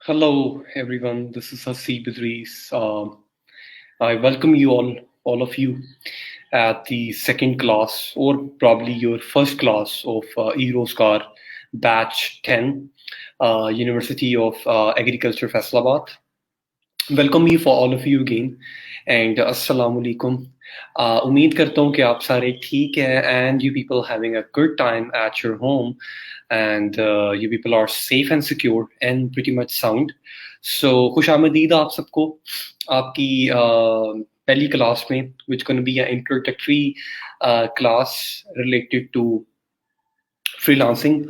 Hello, everyone. This is Hasib Idris. I welcome you all of you, at the second class, or probably your first class of Euroscar Batch 10, University of Agriculture, Faisalabad. Welcome you for all of you again and अस्सलाम वालेकुम। उम्मीद करता हूँ कि आप सारे ठीक हैं and you people having a good time at your home and you people are safe and secure and pretty much sound. So खुशामदीद आप सबको आपकी पहली क्लास में which gonna be a introductory class related to freelancing.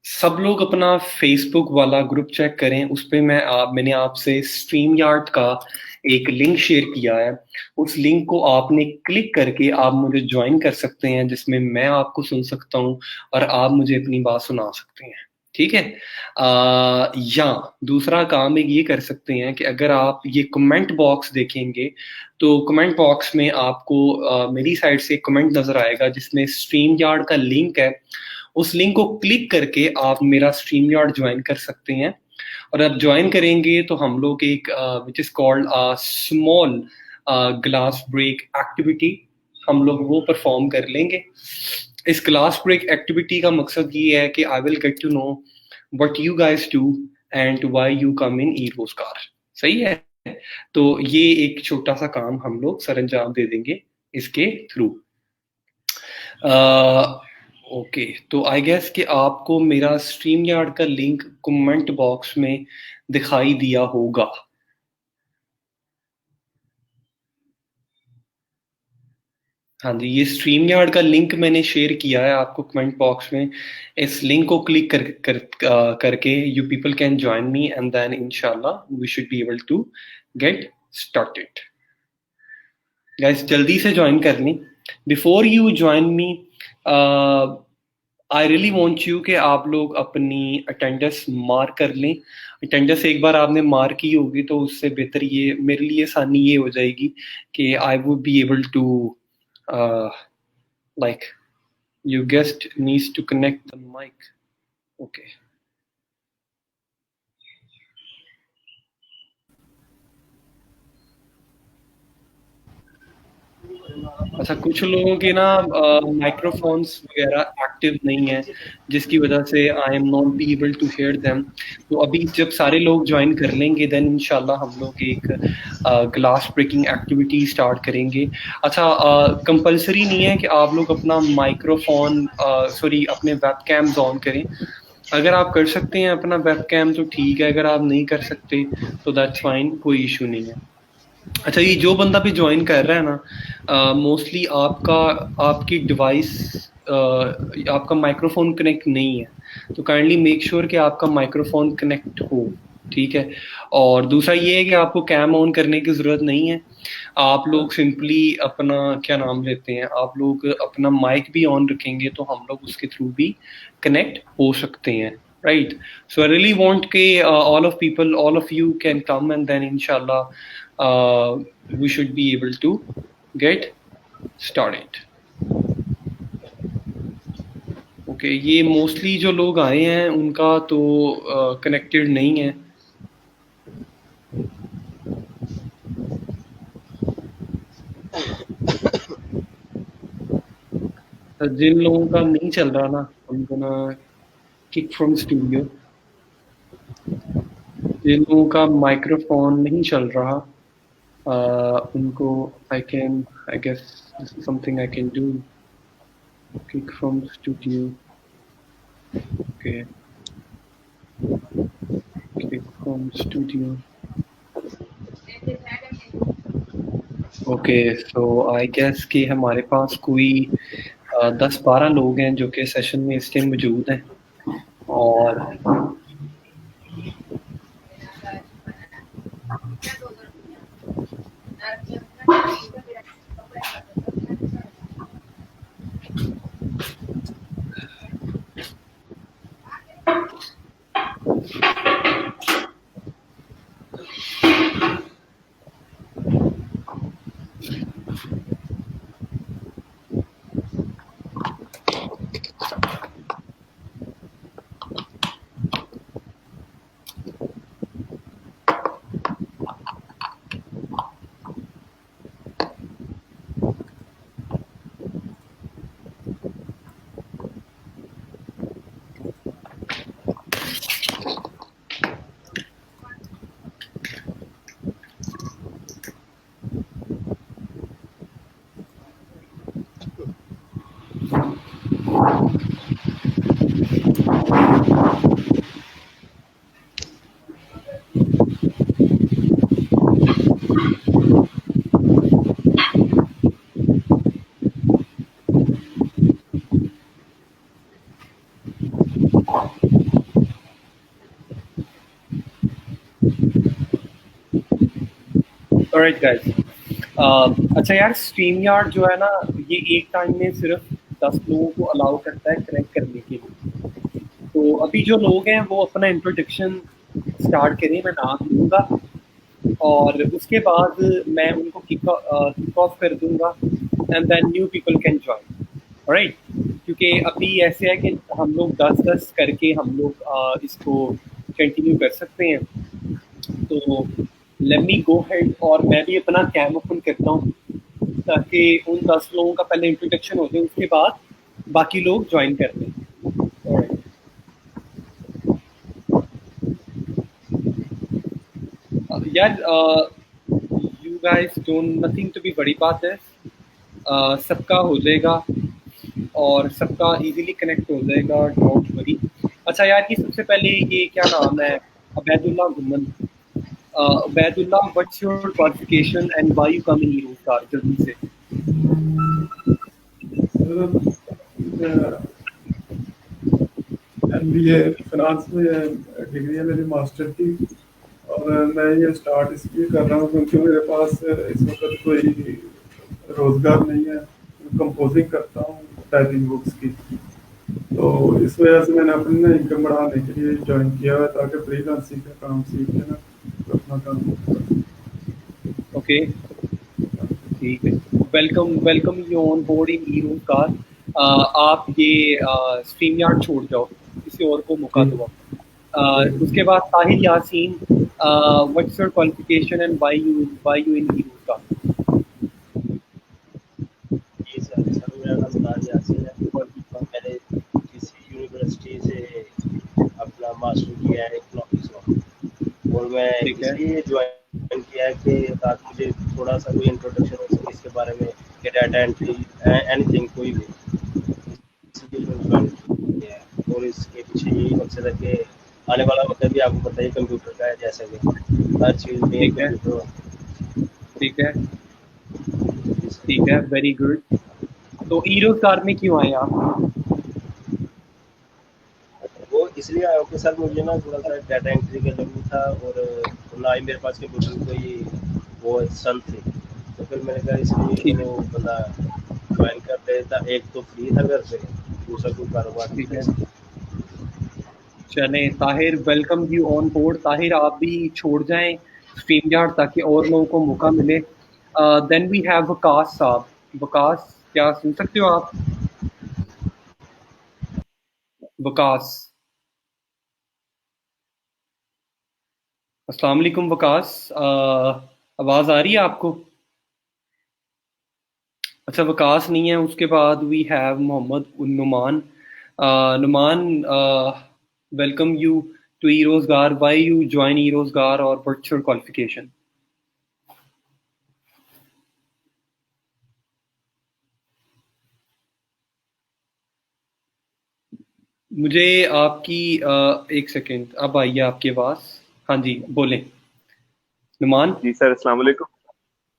सब लोग अपना Facebook वाला ग्रुप चेक करें, उस पर मैंने आपसे स्ट्रीम यार्ड का एक लिंक शेयर किया है। उस लिंक को आपने क्लिक करके आप मुझे ज्वाइन कर सकते हैं, जिसमें मैं आपको सुन सकता हूँ और आप मुझे अपनी बात सुना सकते हैं। ठीक है। या दूसरा काम एक ये कर सकते हैं कि अगर आप ये कमेंट बॉक्स देखेंगे तो कमेंट बॉक्स में आपको मेरी साइड से कमेंट नजर आएगा जिसमें स्ट्रीम यार्ड का लिंक है। उस लिंक को क्लिक करके आप मेरा स्ट्रीम यार्ड ज्वाइन कर सकते हैं और अब ज्वाइन करेंगे तो हम लोग एक which is called small glass break activity हम लोग वो परफॉर्म कर लेंगे। इस क्लास ब्रेक एक्टिविटी का मकसद ये है कि I will get to know what you guys do and why you come in E Rozgar. सही है। तो ये एक छोटा सा काम हम लोग सर अंजाम दे देंगे इसके थ्रू। ओके, तो आई गेस कि आपको मेरा स्ट्रीम यार्ड का लिंक कमेंट बॉक्स में दिखाई दिया होगा। हाँ जी, ये स्ट्रीम यार्ड का लिंक मैंने शेयर किया है आपको कमेंट बॉक्स में। इस लिंक को क्लिक करके you people can join me and then इंशाल्लाह we should be able to get started. Guys जल्दी से ज्वाइन कर लें। Before you join me I really want you कि आप लोग अपनी अटेंडेंस मार्क कर लें। अटेंडेंस एक बार आपने मार्क की होगी तो उससे बेहतर ये मेरे लिए आसानी ये हो जाएगी कि I would be able to like you guest needs to connect the mic. Okay. अच्छा, कुछ लोगों के ना माइक्रोफोन्स वगैरह एक्टिव नहीं है जिसकी वजह से I am not be able to hear them. तो अभी जब सारे लोग ज्वाइन कर लेंगे देन इंशाल्लाह हम लोग एक ग्लास ब्रेकिंग एक्टिविटी स्टार्ट करेंगे। अच्छा, कंपलसरी नहीं है कि आप लोग अपना माइक्रोफोन सॉरी अपने वेब कैम्स ऑन करें। अगर आप कर सकते हैं अपना वेब कैम तो ठीक है, अगर आप नहीं कर सकते तो दैट्स फाइन, कोई इशू नहीं है। अच्छा, ये जो बंदा भी ज्वाइन कर रहा है ना, मोस्टली आपकी डिवाइस आपका माइक्रोफोन कनेक्ट नहीं है, तो काइंडली मेक श्योर कि आपका माइक्रोफोन कनेक्ट हो। ठीक है। और दूसरा ये है कि आपको कैम ऑन करने की ज़रूरत नहीं है। आप लोग सिंपली अपना क्या नाम लेते हैं, आप लोग अपना माइक भी ऑन रखेंगे तो हम लोग उसके थ्रू भी कनेक्ट हो सकते हैं। राइट। सो आई रियली वांट के all of you can come and then inshallah we should be able to get started. Okay, ये मोस्टली जो लोग आए हैं उनका तो कनेक्टेड नहीं है। जिन लोगों का नहीं चल रहा ना, I'm gonna kick from studio। जिन लोगों का माइक्रोफोन नहीं चल रहा उनको I guess this is something I can do, kick from studio। okay, kick from studio। Okay, so I guess कि हमारे पास कोई 10-12 लोग हैं जो कि सेशन में इस टाइम मौजूद हैं। और ऑलराइट गाइस। अच्छा यार, स्ट्रीम यार्ड जो है ना, ये एक टाइम में सिर्फ 10 लोगों को अलाउ करता है कनेक्ट करने के लिए। तो अभी जो लोग हैं वो अपना इंट्रोडक्शन स्टार्ट करें, मैं नाम लूँगा और उसके बाद मैं उनको किक ऑफ कर दूंगा and then new people can join. Right, क्योंकि अभी ऐसे है कि हम लोग 10-10 करके हम लोग इसको कंटिन्यू कर सकते हैं। तो लेट मी गो हेड और मैं भी अपना कैम ओपन करता हूँ ताकि उन 10 लोगों का पहले इंट्रोडक्शन हो जाए, उसके बाद बाकी लोग ज्वाइन कर लें। Alright. यार you guys don't nothing to be, बड़ी बात है। सबका हो जाएगा और सबका इजीली कनेक्ट हो जाएगा, डोंट वरी। अच्छा यार, ये सबसे पहले ये क्या नाम है, Obaidullah Guman. Obaidullah, what's your qualification and why you come in Eurostar, जल्दी से। MBA फिनांस में डिग्री है मेरी, मास्टर की। और मैं ये स्टार्ट इसलिए कर रहा हूँ क्योंकि मेरे पास इस वक्त कोई रोज़गार नहीं है। कंपोजिंग करता हूँ टाइपिंग बुक्स की, तो इस वजह से मैंने अपनी ना इनकम बढ़ाने के लिए ज्वाइन किया है ताकि फ्रीलांसिंग का काम सीख के ना तो अपना काम कर सकूं। ओके, ठीक है। Welcome welcome you on board in hero car. आप ये स्ट्रीम यार्ड छोड़ जाओ, किसी और को मौका दो। उसके बाद Tahir Yasin, what's your qualification and why you in hero car. जी सर, मेरा नाम ताहिर यासीन है और मैंने किसी यूनिवर्सिटी से अपना मास्टर किया है इकोनॉमिक्स में। और मैं इसलिए ज्वाइन किया है कि ताकि मुझे थोड़ा सा कोई इंट्रोडक्शन हो सके इसके बारे में कि डाटा एंट्री एनीथिंग कोई भी, इसलिए मैं ज्वाइन किया है। और इसके पीछे यही मकसद है कि आने वाला वक्त भी आपको पता ही कंप्यूटर का है, जैसे कि हर चीज़ में कंप्यूटर। ठीक है, ठीक है, वेरी गुड। तो हीरो कार में क्यों आए आप? वो इसलिए आया कि सर मुझे ना थोड़ा सा डाटा एंट्री का जरूरी था और ना ही मेरे पास कंप्यूटर कोई वो संत थे। तो फिर मैंने कहा इसलिए वो बंदा ज्वाइन कर लेता, एक तो फ्री था घर से, दूसरा कोई कारोबार ठीक है, चलें। Tahir, welcome you on board. Tahir, आप भी छोड़ जाएं स्ट्रीम यार्ड ताकि और लोगों को मौका मिले। देन वी हैव वकास साहब। वकास, क्या सुन सकते हो आप? वकास, अस्सलाम वालेकुम वकास। आवाज़ आ रही है आपको? अच्छा, वकास नहीं है। उसके बाद we have Mohammad Numan. Numan, welcome you to E Rozgar. Why you join E रोजगार और व्हाट्स योर क्वालिफिकेशन? मुझे आपकी एक सेकेंड, अब आई है आपकी आवाज़। हाँ जी, बोलें नुमान। जी सर, अस्सलाम वालेकुम।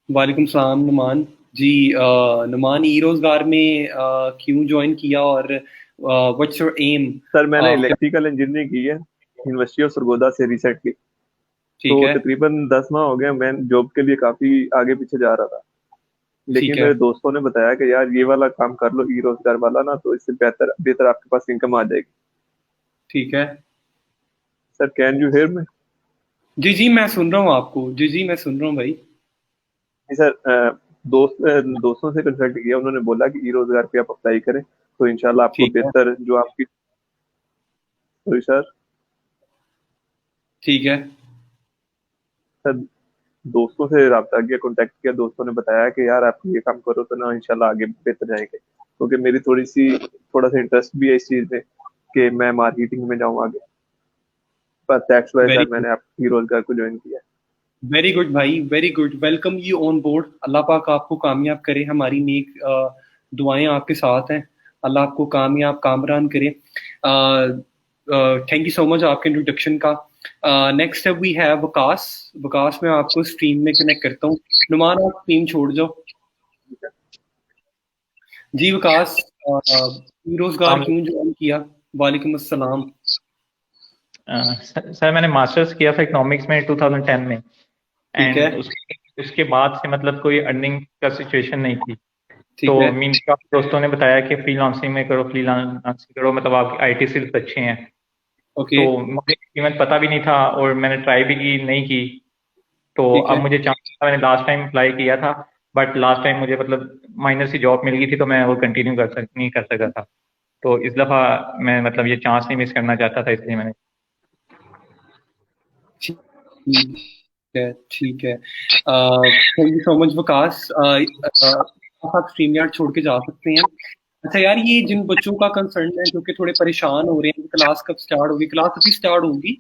वालेकुम सलाम नुमान जी। नुमान, ई रोजगार में क्यों ज्वाइन किया और व्हाट्स योर एम? सर मैंने इलेक्ट्रिकल इंजीनियरिंग की है यूनिवर्सिटी ऑफ सरगोदा से रिसेंटली। तो ठीक है, तकरीबन 10 माह हो गए, मैं जॉब के लिए काफी आगे पीछे जा रहा था। ठीक लेकिन है, मेरे दोस्तों ने बताया कि यार ये वाला काम कर लो, ई रोजगार वाला ना, तो इससे बेहतर बेहतर आपके पास इनकम आ जाएगी। ठीक है। Sir can you hear me? जी जी, मैं सुन रहा हूँ आपको। जी जी, मैं सुन रहा हूँ भाई। जी सर, दोस्तों से कंसल्ट किया, उन्होंने बोला कि ई रोजगार पे आप अप्लाई करें तो इंशाल्लाह आपको ठीक है, बेहतर जो आपकी। Sorry sir. ठीक है, सर दोस्तों से रब्ता किया, कांटेक्ट किया, दोस्तों ने बताया कि यार आप ये काम करो तो ना इंशाल्लाह आगे बेहतर जाएंगे, क्योंकि मेरी थोड़ा सा इंटरेस्ट भी है इस चीज में कि मैं मार्केटिंग में जाऊँ आगे। पर that's why very sir good, मैंने आपकी रोजगार को ज्वाइन किया। वेरी गुड भाई, very good. Welcome you on board. Allah पाक आपको कामयाब करे, हमारी नेक दुआएं आपके साथ हैं। अल्लाह आपको कामयाब कामरान करे। थैंक यू सो मच आपके इंट्रोडक्शन का। Next we have Waqas. Waqas, मैं आपको स्ट्रीम में कनेक्ट करता हूँ। नुमान, आप स्ट्रीम छोड़ जाओ। जी वकास, रोजगार हम क्यों ज्वाइन किया? वालेकुम अस्सलाम। सर मैंने मास्टर्स किया था इकोनॉमिक्स में 2010 में। ठीक है, एंड उसके उसके बाद से मतलब कोई अर्निंग का सिचुएशन नहीं थी। ठीक तो है। मीन दोस्तों ने बताया कि फ्रीलांसिंग में करो, फ्रीलांसिंग करो, मतलब आपकी आईटी स्किल्स अच्छे हैं। ओके। तो मुझे इवन पता भी नहीं था और मैंने ट्राई भी की नहीं की। तो ठीक अब है। मुझे चांस था, मैंने लास्ट टाइम अप्लाई किया था, बट लास्ट टाइम मुझे मतलब माइनर सी जॉब मिल गई थी, तो मैं वो कंटिन्यू नहीं कर सका था। तो इस दफा मैं मतलब ये चांस नहीं मिस करना चाहता था, इसलिए मैंने। ठीक है। ठीक है। Thank you so much Waqas. आप स्ट्रीम छोड़ के जा सकते हैं। अच्छा यार, ये जिन बच्चों का कंसर्न है जो कि थोड़े परेशान हो रहे हैं, क्लास कब स्टार्ट होगी, क्लास अभी स्टार्ट होगी।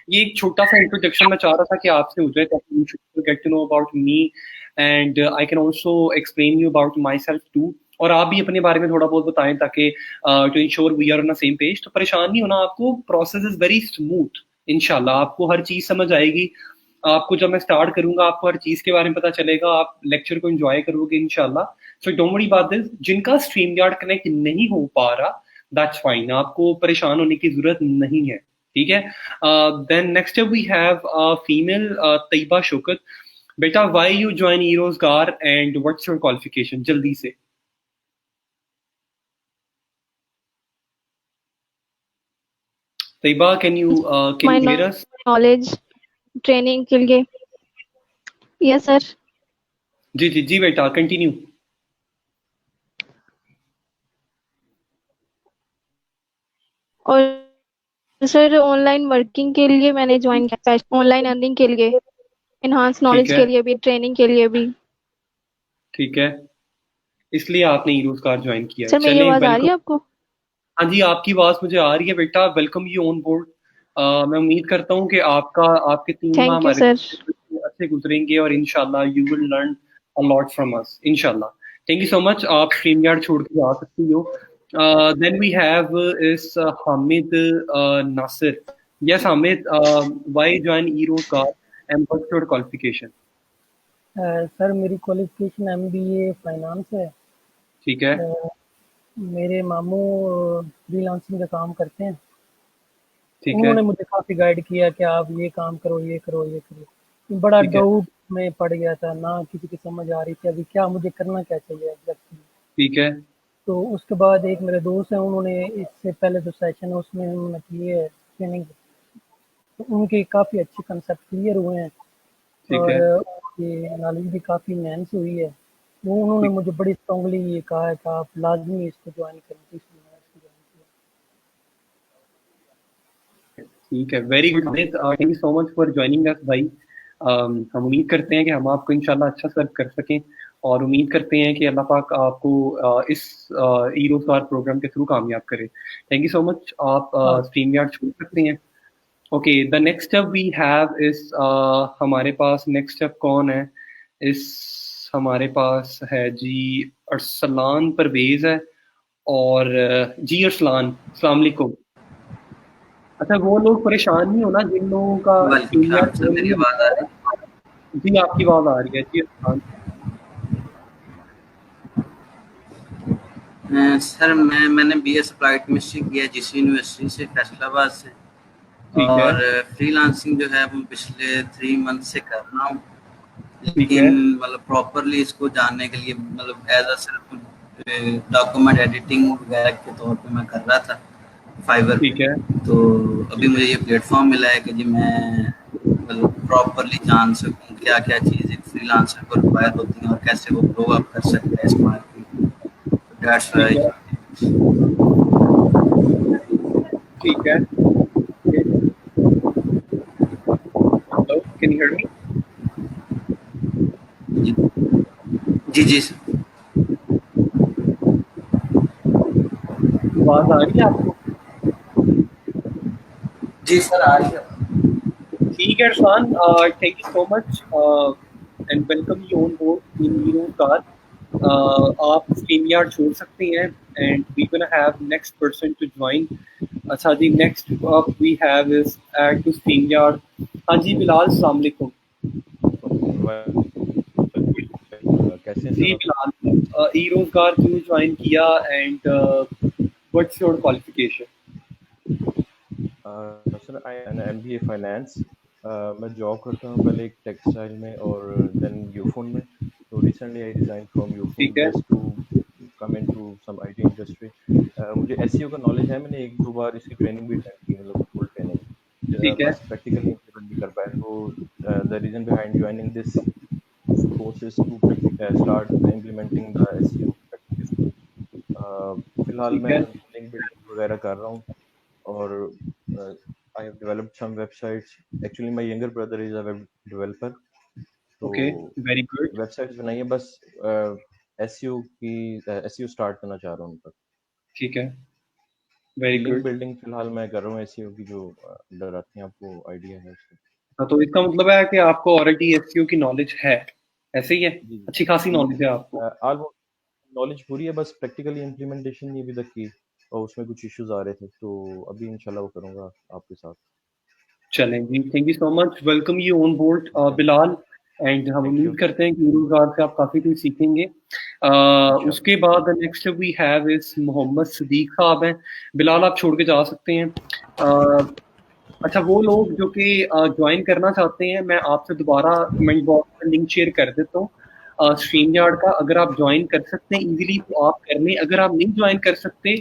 ये एक छोटा सा इंट्रोडक्शन मैं चाह रहा था कि आपसे हो जाए, ताकि you should get to know about me and I can also explain you about myself too. और आप भी अपने बारे में थोड़ा बहुत बताएं, ताकि to ensure we are on the same page. तो परेशान नहीं होना आपको, प्रोसेस इज वेरी स्मूथ। इंशाल्लाह आपको हर चीज समझ आएगी। आपको जब मैं स्टार्ट करूंगा, आपको हर चीज के बारे में पता चलेगा, आप लेक्चर को एंजॉय करोगे इंशाल्लाह। So don't worry about this. जिनका स्ट्रीम यार्ड कनेक्ट नहीं हो पा रहा, दैट्स फाइन, आपको परेशान होने की जरूरत नहीं है। ठीक है। Then next we have female Tayyaba Shaukat. बेटा, why you join E Rozgar and what's your qualification, जल्दी से। Tayyaba, can you My hear us? knowledge training के लिए। Yes sir. जी जी जी बेटा, कंटिन्यू। और सर ऑनलाइन वर्किंग के लिए मैंने ज्वाइन किया, ऑनलाइन अर्निंग के लिए, इनहांस ठीक नॉलेज है। के लिए भी, ट्रेनिंग के लिए भी। ठीक है, इसलिए आपने ई रोजगार ज्वाइन किया है। सर मेरी चलें, आवाज आ रही वेलकम। है आपको? हाँ जी, आपकी आवाज मुझे आ रही है बेटा। Welcome you on board. मैं उम्मीद करता हूँ कि आपके 3 माह थैंक यू हमारे सर। अच्छे गुजरेंगे, और इंशाल्लाह you will learn a lot from us इंशाल्लाह। Thank you so much. आप स्ट्रीम यार्ड छोड़ के आ सकती हो। Then we have is Hamid Nasir. Yes Hamid, why join E Rozgar and what's your qualification? Sir मेरी क्वालिफिकेशन एमबीए फाइनेंस है। ठीक है। मेरे मामू फ्रीलांसिंग का काम करते हैं। ठीक है। उन्होंने मुझे काफ़ी गाइड किया कि आप ये काम करो, ये करो, ये करो। बड़ा ठीक है। डाउट में पड़ गया था, ना किसी की समझ आ रही थी अभी क्या मुझे करना क्या चाहिए एग्जैक्टली। ठीक है। तो उसके बाद एक मेरे दोस्त हैं, उन्होंने इससे पहले जो सेशन है उसमें उन्होंने की है ट्रेनिंग, तो उनके काफ़ी अच्छे कंसेप्ट क्लियर हुए हैं ठीक और है। ये नॉलेज भी काफ़ी इनहेंस हुई है। वो उन्होंने ठीक मुझे बड़ी स्ट्रांगली ये कहा है कि आप लाजमी इसको ज्वाइन करें, तो इसलिए मैंने इसको ज्वाइन ठीक है, very good Amit. Thank you so much for joining us भाई। हम उम्मीद करते हैं कि हम आपको इंशाल्लाह अच्छा सर्व कर सकें, और उम्मीद करते हैं कि अल्लाह पाक आपको इस ई रोजगार प्रोग्राम के थ्रू कामयाब करे। Thank you so much. आप किया। स्ट्रीम यार्ड छोड़ सकते हैं। Okay, the next step we have is हमारे पास नेक्स्ट स्टेप कौन है? इस हमारे पास है जी अरसलान परवेज है। और जी अरसलान, अस्सलाम वालेकुम। अच्छा, वो लोग परेशान नहीं होना जिन लोगों का वालेकुम स्ट्रीम यार्ड सलाम सर, मेरी आवाज़ आ रही है? जी आपकी आवाज आ रही है जी अरसलान। सर मैंने बीएस अप्लाइड केमिस्ट्री किया है जिस यूनिवर्सिटी से, फैसलाबाद से। ठीक है। और फ्रीलांसिंग जो है वो पिछले 3 मंथ से कर रहा हूँ, ठीक लेकिन है। मतलब प्रॉपरली इसको जानने के लिए मतलब एज अ सिर्फ डॉक्यूमेंट एडिटिंग वगैरह के तौर पे मैं कर रहा था फाइवर पे। ठीक है। तो अभी मुझे ये प्लेटफॉर्म मिला है कि जी मैं मतलब प्रॉपरली जान सकूं क्या क्या चीज़ें फ्रीलांसर को रिक्वायर होती हैं और कैसे वो ग्रो अप कर सकते हैं इस मार्केट में। दैट्स ठीक व्हाई। है। ठीक है। Hello, can you hear me? जी जी सर। आवाज आ रही है आपको? जी सर आ रही है। ठीक है Arsalan, thank you so much and welcome you on board in E Rozgar. आप स्ट्रीम यार्ड छोड़ सकते हैं and we gonna have next person to join. अच्छा जी, next up we have is add to StreamYard. हाँ जी बिलाल, अस्सलाम वालेकुम। कैसे हैं जी सर आप? बिलाल, ई रोजगार क्यों ज्वाइन किया and what's your qualification? Sir I an MBA finance मैं जॉब करता हूँ पहले एक टेक्सटाइल में और देन यूफोन में। तो recently I resign from Ufone ठीक है, just to come into some IT industry. मुझे एसईओ का नॉलेज है, मैंने एक दो बार इसकी ट्रेनिंग भी अटेंड की, मतलब फुल ट्रेनिंग, ठीक है, बस प्रैक्टिकली इम्प्लीमेंट नहीं कर पाया। तो the reason behind joining this course is to start implementing the SEO practically. फिलहाल ठीक मैं है, लिंक बिल्डिंग वगैरह कर रहा हूँ और I have developed some websites. Actually my younger brother is a web developer, तो ओके, वेरी गुड, वेबसाइट्स बनाई है, बस एसईओ की एसईओ स्टार्ट करना चाह रहा हूँ उन पर। ठीक है, वेरी लिंक गुड। बिल्डिंग फिलहाल मैं कर रहा हूँ एसईओ की, जो डर आती है, आपको आइडिया है उसका? हाँ, तो इसका मतलब है कि आपको ऑलरेडी एसईओ की नॉलेज है, ऐसे ही है, जी जी अच्छी खासी नॉलेज है आपको। ऑलमोस्ट नॉलेज पूरी है, बस प्रैक्टिकली इम्प्लीमेंटेशन नहीं अभी तक की, और उसमें कुछ इश्यूज आ रहे थे, तो अभी इंशाल्लाह वो करूँगा आपके साथ। चलें जी, thank you so much, welcome you on board Bilal. And हम थैंक यू। उम्मीद करते हैं कि रोजगार से आप काफ़ी कुछ सीखेंगे। इंशाल्लाह। उसके बाद नेक्स्ट वी हैव इस मोहम्मद सदीक साहब हैं। बिलाल आप छोड़ के जा सकते हैं। अच्छा, वो लोग जो कि ज्वाइन करना चाहते हैं, मैं आपसे दोबारा कमेंट बॉक्स में लिंक शेयर कर देता हूँ स्ट्रीम यार्ड का। अगर आप ज्वाइन कर सकते हैं इजीली तो आप कर लें, अगर आप नहीं ज्वाइन कर सकते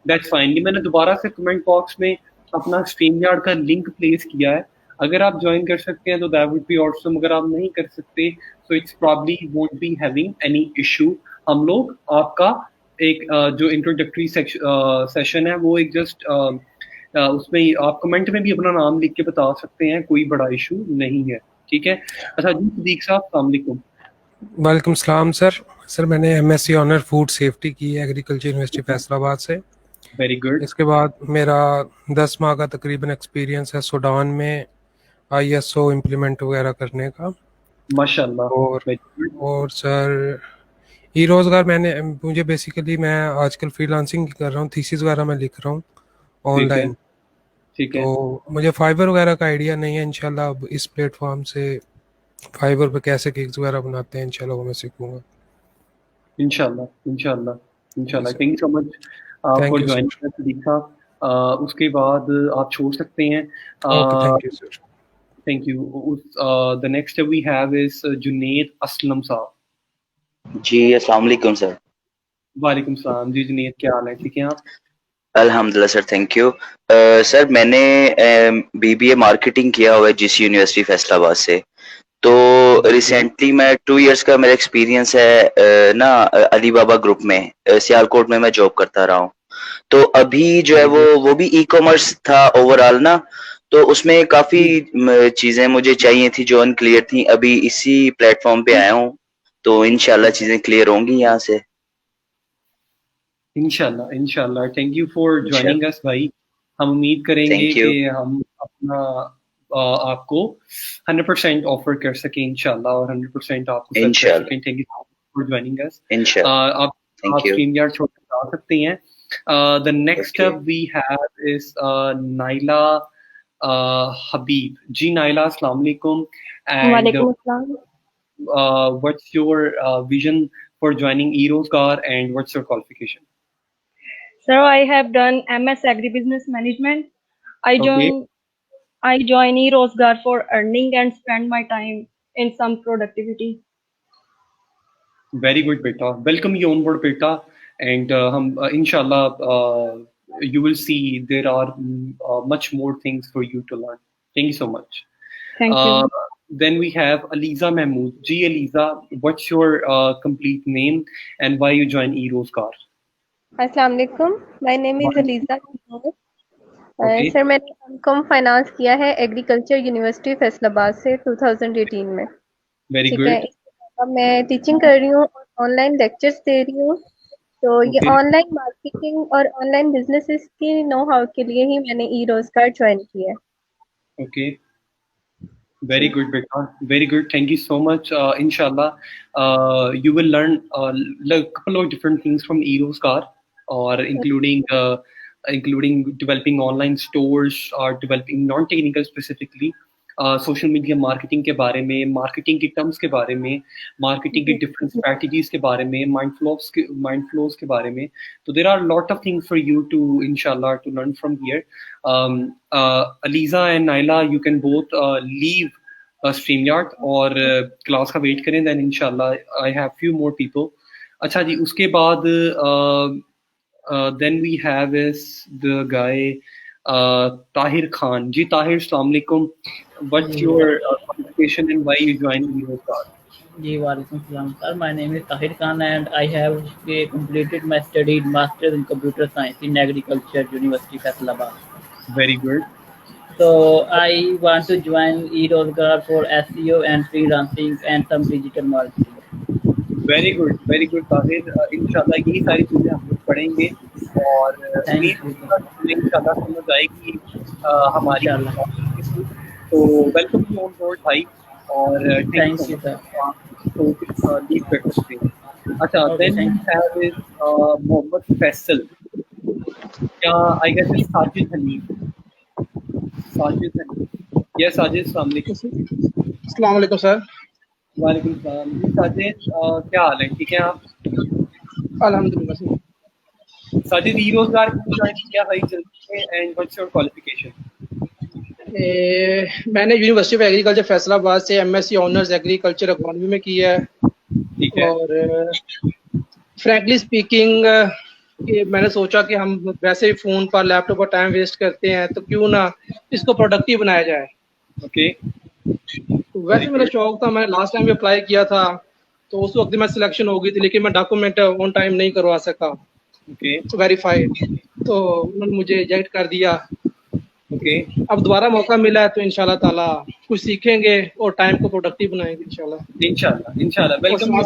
दैट्स फाइन। ये मैंने दोबारा से कमेंट बॉक्स में अपना स्ट्रीम यार्ड का लिंक प्लेस किया है। अगर आप ज्वाइन कर सकते हैं तो दैट वुड बी ऑसम। अगर आप नहीं कर सकते तो it's probably won't be having any issue. हम लोग आपका एक जो इंट्रोडक्टरी सेशन है वो एक जस्ट उसमें आप कमेंट में भी अपना नाम लिख के बता सकते हैं, कोई बड़ा इशू नहीं है, ठीक है। अच्छा जी, सदीक साहब अस्सलाम वालेकुम। वालेकुम सलाम सर। सर मैंने एमएससी ऑनर फूड सेफ्टी की है एग्रीकल्चर यूनिवर्सिटी फैसलाबाद से। वेरी गुड, इसके बाद मेरा 10 माह का तकरीबन एक्सपीरियंस है सूडान में आईएसओ इम्प्लीमेंट वगैरह करने का। माशाल्लाह, और वेरी गुड, और सर ई रोज़गार मुझे बेसिकली मैं आजकल फ्रीलांसिंग कर रहा हूँ, थीसिस वगैरह मैं लिख रहा हूँ ठीक है, ऑनलाइन। ठीक है, तो मुझे फाइबर वगैरह का आइडिया नहीं है। इंशाल्लाह अब इस प्लेटफॉर्म से फाइबर पे कैसे गिग्स वगैरह बनाते हैं इंशाल्लाह वो मैं सीखूंगा। इंशाल्लाह, इंशाल्लाह, जी इंशाल्लाह। Sir, thank you so much thank for you sir. Joining Sadiq Sahab. उसके बाद आप छोड़ सकते हैं। Okay, thank you sir. Thank you. The next we have is Junaid Aslam Sahab. जी अस्सलाम वालेकुम सर। वालेकुम सलाम जी, जुनेद क्या हाल है, ठीक हैं आप? अल्हम्दुलिल्लाह सर, थैंक यू। सर मैंने बीबीए मार्केटिंग किया हुआ है जिस यूनिवर्सिटी फैसलाबाद से। तो रिसेंटली मैं 2 इयर्स का मेरा एक्सपीरियंस है ना अली बाबा ग्रुप में, सियालकोट में मैं जॉब करता रहा हूँ। तो अभी जो है वेरी गुड, वो भी ई कॉमर्स था ओवरऑल ना, तो उसमें काफी चीजें मुझे चाहिए थी जो अनक्लियर थी। अभी इसी प्लेटफॉर्म पे आया हूँ, तो इंशाल्लाह चीजें क्लियर होंगी यहाँ से। इंशाल्लाह, इंशाल्लाह। थैंक यू फॉर ज्वाइनिंग इंशाल्लाह। अस भाई। हम उम्मीद करेंगे थैंक यू। कि हम अपना आपको 100% ऑफर कर सकें इंशाल्लाह, और 100% आपको सर्व कर इंशाल्लाह। सकें। Thank you for joining us. इंशाल्लाह। आप थैंक यू। स्ट्रीम यार्ड छोड़ के आ सकते हैं। The next okay. Up we have is Naila Habib. जी नाइला, अस्सलाम वालेकुम। एंड वालेकुम अस्सलाम। what's your vision for joining eRosegar and what's your qualification? Sir, I have done MS Agribusiness Management. I Okay, join I join eRosegar for earning and spend my time in some productivity. very good, beta. Welcome you on board, beta. And inshallah, you will see there are much more things for you to learn. Thank you so much. Thank Uh, you. then we have Aliza Mahmood. Ji Aliza, what's your complete name and why you join eRosegar? अस्सलाम वालेकुम, my name is Aliza. Okay, sir मैंने MCom finance किया है agriculture university Faisalabad से 2018 में। very ठीक है, good. इसके अलावा मैं टीचिंग कर रही हूँ और ऑनलाइन लेक्चर्स दे रही हूँ। तो ये Okay, ऑनलाइन मार्केटिंग और ऑनलाइन बिजनेसेस की नो हाउ के लिए ही मैंने ई रोजगार ज्वाइन किया है। okay. Very good, Beta. Very good. Thank you so much. Inshallah, you will learn a couple of different things from eRosegar, or including developing online stores or developing non-technical specifically. Social media marketing के बारे में, marketing के terms के बारे में, marketing के different strategies के बारे में, माइंड फ्लोज के बारे में. तो there are lot of things for you to इंशाल्लाह to learn from here. Aliza and Naila, you can both leave StreamYard और क्लास का वेट करें, देन इंशाल्लाह I have few more people. अच्छा जी, उसके बाद then we have is the guy Tahir Khan. Ji Tahir, अस्सलाम वालेकुम. What's your qualification and why you joined Eurostar? जी वालेकुम सलाम sir. My name is Tahir Khan and I have completed my study Masters in Computer Science in Agriculture, University Faisalabad. Very good. So I want to join eRozgar for SEO and freelancing and some digital marketing. Very good Tahir. इंशाल्लाह यही सारी चीज़ें हम लोग पढ़ेंगे और इंशाल्लाह समझ आएगी हमारी. तो वेलकम टू ऑन बोर्ड भाई और थैंक यू सर. तो लीव कर सकते हैं. अच्छा, then we have is Mohammad Faisal. क्या I guess is Sajid Hanif. Yes Sajid, अस्सलाम वालेकुम सर. वालेकुम सलाम. जी साजिद, क्या हाल है? ठीक है आप? अल्हम्दुलिल्लाह सर. साजिद, ई-रोजगार ज्वाइन किया भाई जल्दी से, एंड व्हाट्स योर क्वालिफिकेशन? मैंने यूनिवर्सिटी ऑफ एग्रीकल्चर फैसलाबाद से एमएससी ऑनर्स एग्रीकल्चर इकोनॉमी में किया है. ठीक है. और फ्रैंकली स्पीकिंग मैंने सोचा कि हम वैसे ही फोन पर लैपटॉप पर टाइम वेस्ट करते हैं, तो क्यों ना इसको प्रोडक्टिव बनाया जाए. ओके. तो वैसे मेरा शौक था, मैंने लास्ट टाइम भी अप्लाई किया था, तो उस वक्त मैं सिलेक्शन हो गई थी, लेकिन मैं डॉक्यूमेंट ऑन टाइम नहीं करवा सका. ओके. वेरीफाइड, तो उन्होंने मुझे रिजेक्ट कर दिया. ओके. अब दोबारा मौका मिला है तो इंशाल्लाह ताला कुछ सीखेंगे और टाइम को प्रोडक्टिव बनाएंगे इंशाल्लाह. वेलकम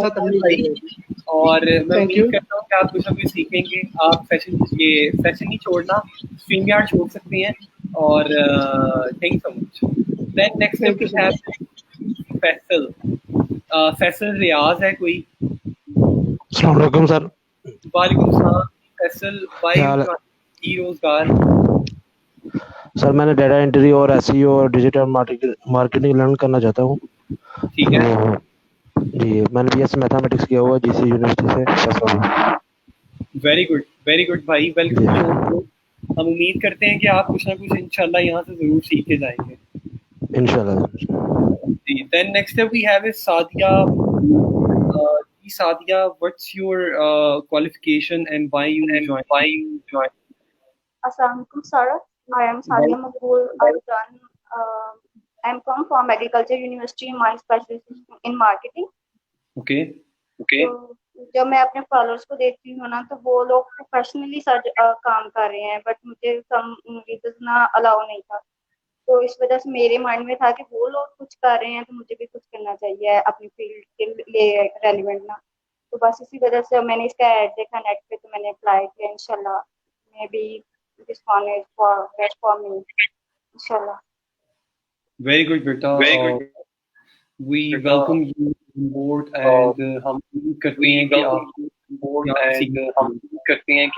और मैं उम्मीद करता हूँ कि आप कुछ ना कुछ सीखेंगे. आप फैशन नहीं छोड़ना, StreamYard छोड़ सकते हैं. और thank so much. Then next we have Faisal. Faisal Riaz है कोई? अस्सलाम वालेकुम सर. वालेकुम सलाम. फैसल, भाई ई-रोजगार. सर मैंने डाटा एंट्री और एसईओ और डिजिटल मार्केटिंग लर्न करना चाहता हूँ. ठीक है. जी, मैंने बीएससी मैथमेटिक्स किया हुआ जीसी यूनिवर्सिटी से फैसलाबाद. वेरी गुड भाई, वेलकम. हम उम्मीद करते हैं कि आप कुछ ना कुछ इंशाल्लाह यहाँ से जरूर सीख के जाएंगे इंशाल्लाह. जी. Then next we have is Sadia. Sadia, what's your qualification and why you join? Assalamu alaikum sir. I am Sadia Makbul. I've done MCom from Agriculture University. My specialization in marketing. Okay. तो जब मैं अपने फॉलोअर्स को देखती हूँ ना, तो वो लोग प्रोफेशनली काम कर रहे हैं, बट मुझे सम रीजंस ना अलाउ नहीं था. तो इस वजह से मेरे माइंड में था कि वो लोग कुछ कर रहे हैं तो मुझे भी कुछ करना चाहिए अपनी फील्ड के लिए रेलिवेंट ना. तो बस इसी वजह से मैंने इसका ऐड देखा नेट पे, तो मैंने अप्लाई किया. इंशाल्लाह may be this one is for best for me, inshallah. Very good beta. We welcome you on board and हम उम्मीद करते हैं कि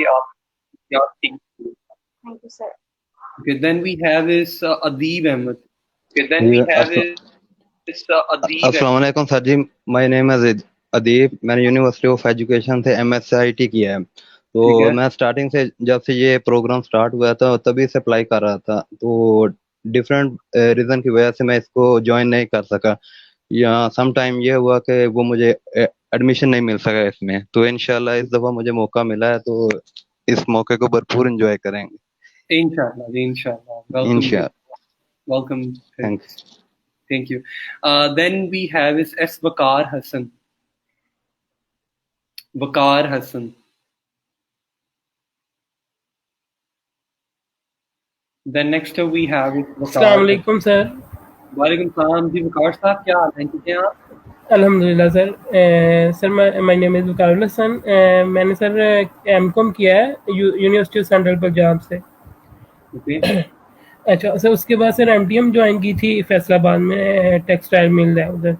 आप क्या सीख. Thank you sir. Okay, then we have is Adib Ahmed. अस्सलाम वालेकुम सर जी. My name is Adeeb. मैंने यूनिवर्सिटी ऑफ एजुकेशन से MSIT किया है. तो मैं स्टार्टिंग से जब से ये प्रोग्राम स्टार्ट हुआ था तभी से अप्लाई कर रहा था. तो डिफरेंट रीजन की वजह से मैं इसको ज्वाइन नहीं कर सका, या सम टाइम ये हुआ कि वो मुझे एडमिशन नहीं मिल सका इसमें. तो इंशाल्लाह इस दफा मुझे मौका मिला है, तो इस मौके को भरपूर एंजॉय करेंगे इंशाल्लाह. Welcome. Thank you. Then we have is S. Waqar Hassan. Then next we have is अस्सलाम वालेकुम सर. वालेकुम सलाम. जी वकार साहब, क्या हाल है? ठीक है आप? अल्हम्दुलिल्लाह sir. Sir my name is Waqar Hasan. मैंने सर एमकॉम किया है यूनिवर्सिटी ऑफ सेंट्रल पंजाब से. अच्छा सर, उसके बाद सर एमटीएम ज्वाइन की थी फैसलाबाद में, टेक्सटाइल मिल है उधर.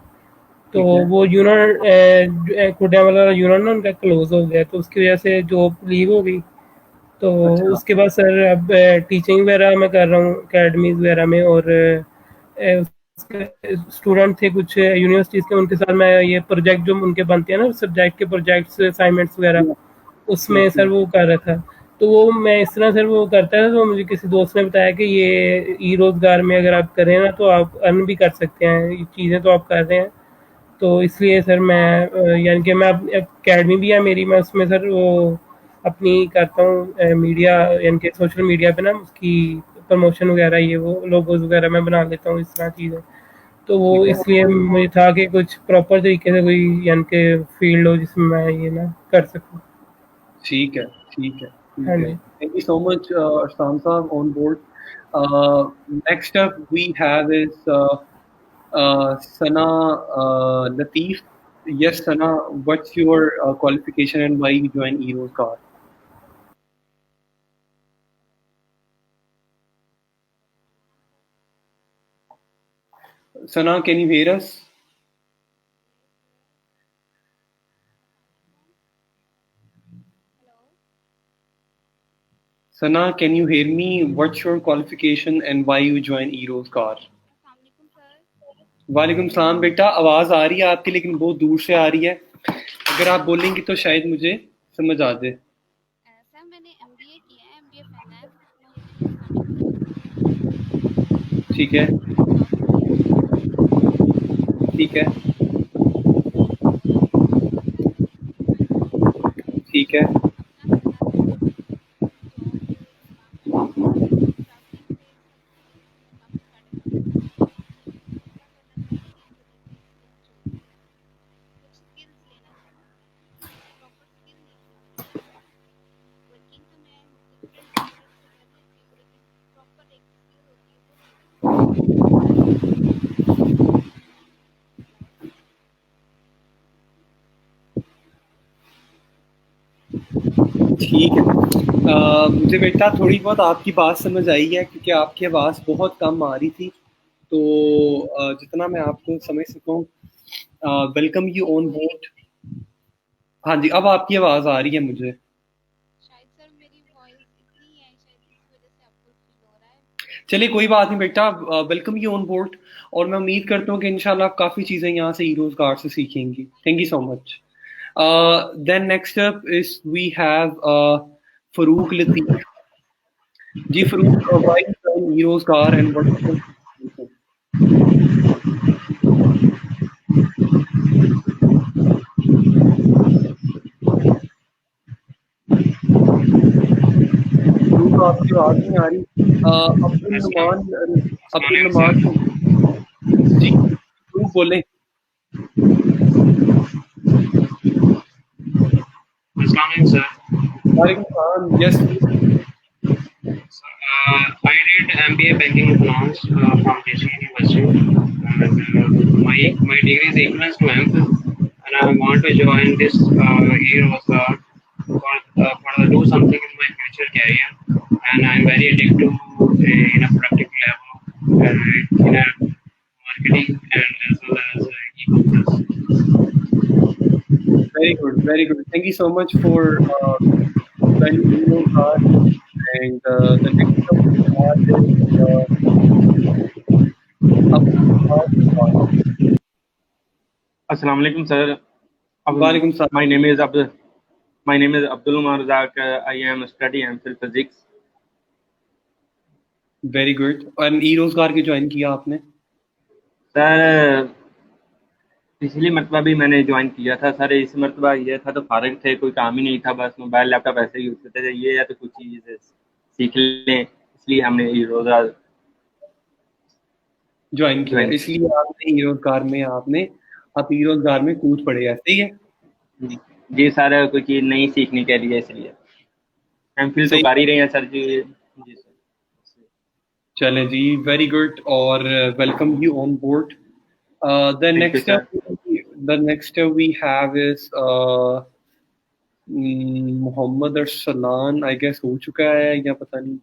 तो वो यूनियन कोटा वाला यूनियन ना उनका क्लोज हो गया, तो उसकी वजह से जॉब लीव हो गई. तो उसके बाद सर अब टीचिंग वगैरह मैं कर रहा हूँ अकेडमीज वगैरह में, और स्टूडेंट थे कुछ यूनिवर्सिटीज़ के, उनके साथ मैं ये प्रोजेक्ट जो उनके बनते हैं ना सब्जेक्ट के प्रोजेक्ट्स असाइनमेंट्स वगैरह, उसमें सर वो कर रहा था। तो वो मैं इस तरह सर वो करता था, तो मुझे किसी दोस्त ने बताया कि ये ई रोज़गार में अगर आप करें ना तो आप अर्न भी कर सकते हैं, ये चीज़ें तो आप कर रहे हैं। तो इसलिए सर मैं यानी कि मैं अकेडमी भी है मेरी, मैं उसमें सर वो अपनी करता हूँ मीडिया यानी कि सोशल मीडिया पे ना उसकी प्रमोशन वगैरह, ये वो लोगोज वगैरह मैं बना लेता हूँ, इस तरह चीज़ें। तो वो ठीक है। इसलिए मुझे था कि कुछ प्रॉपर तरीके से कोई यानी कि फील्ड हो जिसमें मैं ये ना कर सकूँ। ठीक है, ठीक है, ठीक हाँ है। जी। Thank you so much, Arslan Saab, on board. Next up we have is Sana Latif. Yes, Sana, what's your qualification and why you joined eRoseGar? Sana, can you hear us? Sana, can you hear me? What's your qualification and why you joined eRoseGar? वालेकुम सलाम बेटा, आवाज़ आ रही है आपकी लेकिन बहुत दूर से आ रही है। अगर आप बोलेंगी तो शायद मुझे समझ आ जाए। ठीक है, ठीक है, ठीक है, ठीक है। मुझे बेटा थोड़ी बहुत आपकी बात समझ आई है क्योंकि आपकी आवाज़ बहुत कम आ रही थी। तो जितना मैं आपको समझ सकता हूँ, वेलकम यू ऑन बोर्ड। हाँ जी, अब आपकी आवाज़ आ रही है मुझे। चलिए कोई बात नहीं बेटा, वेलकम यू ऑन बोर्ड और मैं उम्मीद करता हूँ कि इंशाल्लाह आप काफ़ी चीज़ें यहाँ से eRoseGar से सीखेंगी। Thank you so much. Then next up is we have Farouk Latif. जी Farouk, why you joined eRoseGar and what is your qualification? Farouk, आपकी आवाज़ नहीं आ रही। अब्दुल नुमान जी, Farouk बोलें। Assalamualaikum, sir. वालेकुम सलाम। Yes, I did MBA Banking and Finance from JC University, and my degree is equivalent to MPhil, and I want to join this eRoseGar for do something in my future career, and I'm very addicted to in a practical level, in a marketing and as well as e-commerce. very good, very good. Thank you so much for joining eRoseGar. And the next up we have is Assalamu alaikum, sir. Walaikum salam. My name is Abdul Umar Razak. I am studying MPhil Physics. Very good. And eRoseGar के join किया आपने? Sir पिछली मरतबा भी मैंने join किया था sir. इस मरतबा ये था तो फारिग थे, कोई काम ही नहीं था, बस मोबाइल लैपटॉप ऐसे यूज करते थे। ये है तो कुछ चीज़ सीख लें, इसलिए हमने eRoseGar ज्वाइन किया, इसलिए आपने आप eRoseGar में कूद पड़े हैं, सही है? जी सर, कोई चीज़ नहीं सीखने के लिए, इसलिए MPhil तो कर ही रहे हैं सर जी। जी सर, चलें जी, वेरी गुड और welcome you on board. The next up we have is Mohammad Arsalan, I guess हो चुका है या पता नहीं,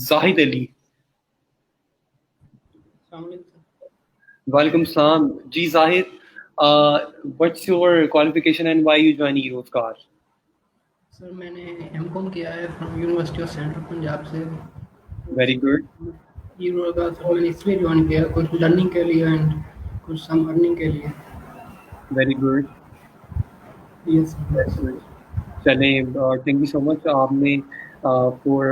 जाहिद अली। वालेकुम सलाम जी Zahid, what's your qualification and why you join eRoseGar? Sir मैंने M.Com किया है from university of central Punjab से। Very good. ईरो का तो मैंने इसलिए ज्वाइन किया, कुछ लर्निंग के लिए एंड कुछ सम अर्निंग के लिए। Very good, yes very good. चले, थैंक यू सो मच आपने for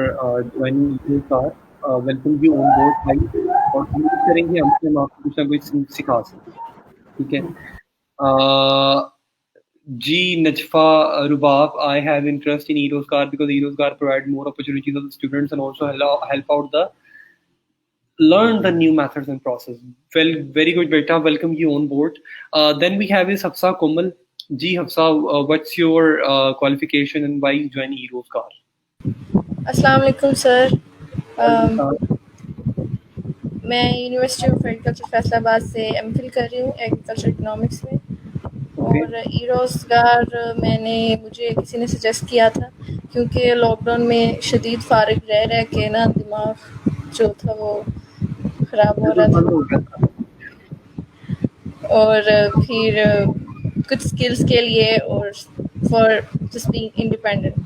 joining eRozgar. Welcome you on board भाई, और उम्मीद करेंगे हमसे हम आपको कुछ ना कुछ सिखा सकें, ठीक है। G Najfa Rubab, I have interest in Eros Car because Eros Car provide more opportunities of the students and also help out the learn the new methods and process. Well, very good, Beta. Welcome you on board. Then we have is Hafsa Komal. G Hafsa, what's your qualification and why you join Eros Car? अस्सलाम वालेकुम sir. Welcome. मैं university of agriculture Faisalabad से MPhil कर रही हूँ agriculture economics में। और ई-रोज़गार मुझे किसी ने सजेस्ट किया था, क्योंकि लॉकडाउन में शदीद फारिग रह के ना दिमाग जो था वो ख़राब हो रहा था, और फिर कुछ स्किल्स के लिए और फॉर जस्ट बीइंग इंडिपेंडेंट,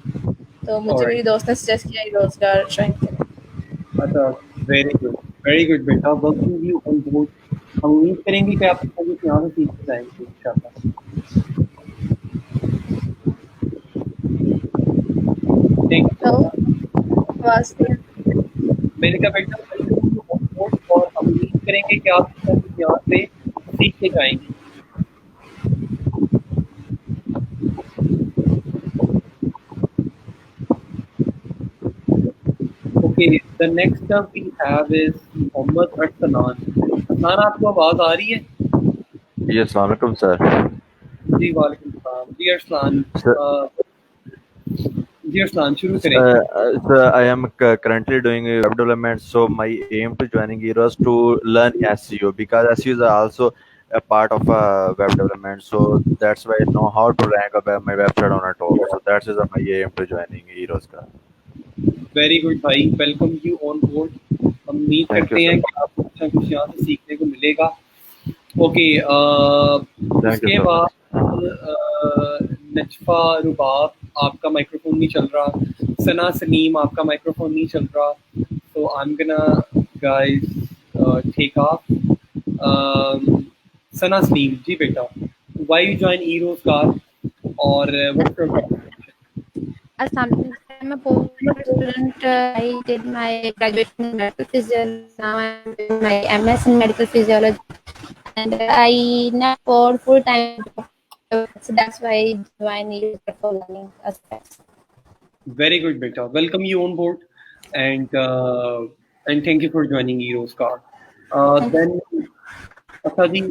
तो मुझे मेरी दोस्त ने सजेस्ट किया ई-रोज़गार ज्वाइन करें। अच्छा, वेरी गुड बेटा, वेलकम यू ऑन बोर्ड। हम उम्मीद करेंगे कि आप कुछ यहाँ से सीख जाएंगे इंशाल्लाह। मैंने कहा बेटा वेलकम यू ऑन बोर्ड, और हम उम्मीद करेंगे कि आप कुछ यहाँ से सीख के जाएंगे। Okay, the next up we have is Mohammad Arsalan. Arsalan, आपको आवाज आ रही है? जी अस्सलाम वालेकुम सर। जी वालेकुम सलाम। जी अरसलान, शुरू करें। Sir, I am currently doing web development, so my aim to joining Eros to learn SEO, because SEO is also a part of web development, so that's why I know how to rank up my website on a top. So that is my aim to joining Eros का। Very good भाई, welcome you on board. हम उम्मीद करते हैं कि आपको कुछ यहाँ से सीखने को मिलेगा। ओके, उसके बाद नजफा रुबाब, आपका माइक्रोफोन नहीं चल रहा। सना सलीम, आपका माइक्रोफोन नहीं चल रहा। तो I am gonna guys take off. Sana Saleem, जी बेटा, why you join eRozgar और what's your I'm a postgraduate student. I did my graduation in medical physiology. Now I'm doing my MS in medical physiology, and I now for full-time job. So that's why I joined for learning aspects. Very good, beta. Welcome you on board, and thank you for joining E-Rose Car. Then, Asadi,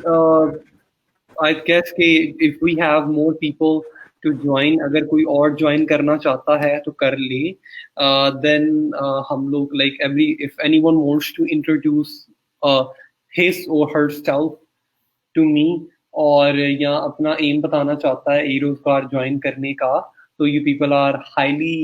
I guess if we have more people to join, अगर कोई और join करना चाहता है तो कर ले। Then हम लोग like if anyone wants to introduce his or herself to me, और या अपना aim बताना चाहता है E-Rose Car join करने का, तो you people are highly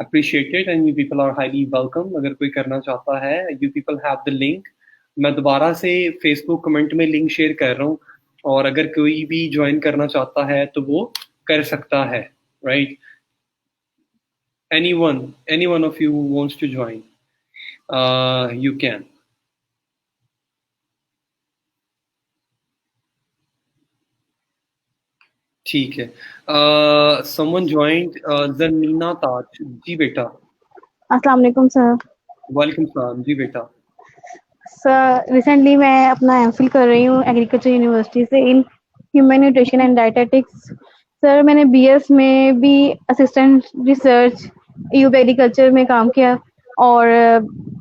appreciated and you people are highly welcome। अगर कोई करना चाहता है, you people have the link। मैं दोबारा से Facebook कमेंट में लिंक शेयर कर रहा हूँ, और अगर कोई भी ज्वाइन करना चाहता है तो वो कर सकता है, right. anyone of you who wants to join, you can। ठीक है, someone joined, ज़मीना ताज, जी बेटा। अस्सलाम वालेकुम सर। वालेकुम सलाम, जी बेटा। सर रिसेंटली मैं अपना एमफिल कर रही हूँ एग्रीकल्चर यूनिवर्सिटी से in human nutrition and dietetics. Sir मैंने बीएस में भी असिस्टेंट रिसर्च यूब एग्रीकल्चर में काम किया, और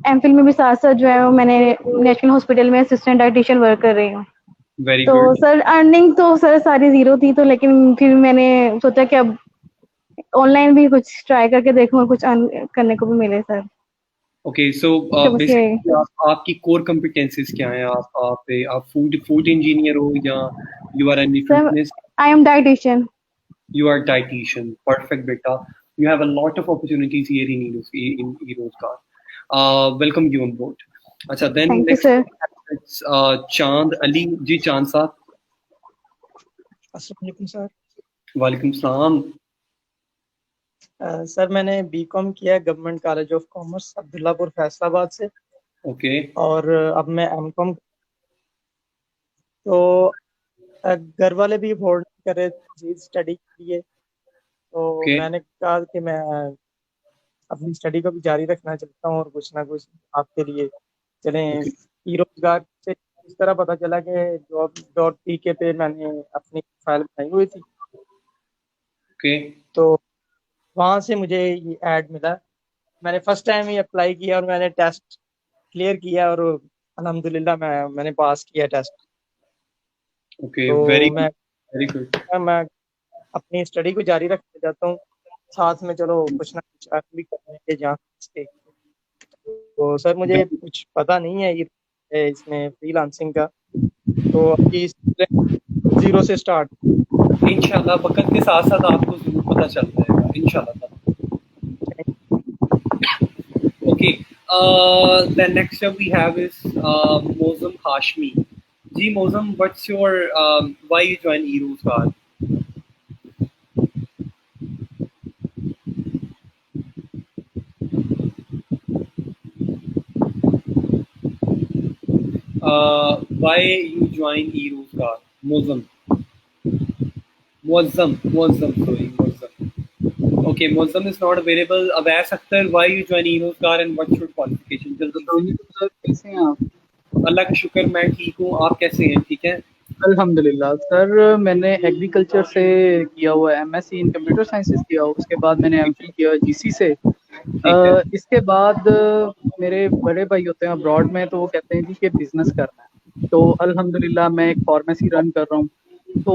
एमफिल में भी साथ साथ जो है वो मैंने नेशनल हॉस्पिटल में असिस्टेंट डाइटिशियन वर्क कर रही हूँ। तो सर अर्निंग तो सर सारी जीरो थी, तो लेकिन फिर मैंने सोचा कि अब ऑनलाइन भी कुछ ट्राई करके देखूँ, कुछ अर्न करने को भी मिले सर। ओके, सो बेसिकली आपकी कोर कॉम्पिटेंसीज क्या हैं? आप फूड इंजीनियर हो या you are an nutritionist? I am dietitian. You are dietitian, perfect beta. You have a lot of opportunities here in E-Rose Car. Welcome you on board. अच्छा, then Thank next it's चांद अली, जी चांद साहब। अस्सलाम वालेकुम sir. वालेकुम सलाम। Sir मैंने BCom किया government college of commerce Abdullapur Faisalabad से, ओके और अब मैं एमकॉम, तो घर वाले भी अफोर्ड नहीं कर रहे थे स्टडी के लिए, तो ओके मैंने कहा कि मैं अपनी स्टडी को भी जारी रखना चाहता हूँ और कुछ ना कुछ आपके लिए चलें। ओके ई रोजगार से इस तरह पता चला कि job.pk पे मैंने अपनी फाइल बनाई हुई थी, ओके तो वहाँ से मुझे ये ऐड मिला। मैंने फर्स्ट टाइम ही अप्लाई किया और मैंने टेस्ट क्लियर किया और अल्हम्दुलिल्लाह मैंने पास किया टेस्ट। ओके तो वेरी गुड मैं अपनी स्टडी को जारी रखना चाहता हूँ, साथ में चलो कुछ ना कुछ अर्न भी करने के जहाँ से। तो सर मुझे कुछ पता नहीं है ये इसमें फ्रीलांसिंग का, तो अभी जीरो से स्टार्ट। इंशाल्लाह वक्त के साथ साथ आपको जरूर पता चल जाएगा इंशाल्लाह। Okay the next up we have is Mozam Hashmi. जी Mozam, what's your why you join eRozgar? Why you join eRozgar? Mozam. Sorry, Mozam. Okay, Mozam is not available. Awais Akhtar, why you join eRozgar and what's your qualification? Sir कैसे हैं आप? अल्लाह का शुक्र, मैं ठीक हूँ, आप कैसे हैं? ठीक है अल्हम्दुलिल्लाह सर, मैंने एग्रीकल्चर से किया हुआ है, एमएससी इन कंप्यूटर साइंसेस किया हुआ, उसके बाद मैंने एमफिल किया जीसी से। इसके बाद मेरे बड़े भाई होते हैं अब्रॉड में, तो वो कहते हैं जी कि बिजनेस करना है, तो अल्हम्दुलिल्लाह मैं एक फार्मेसी रन कर रहा हूँ। तो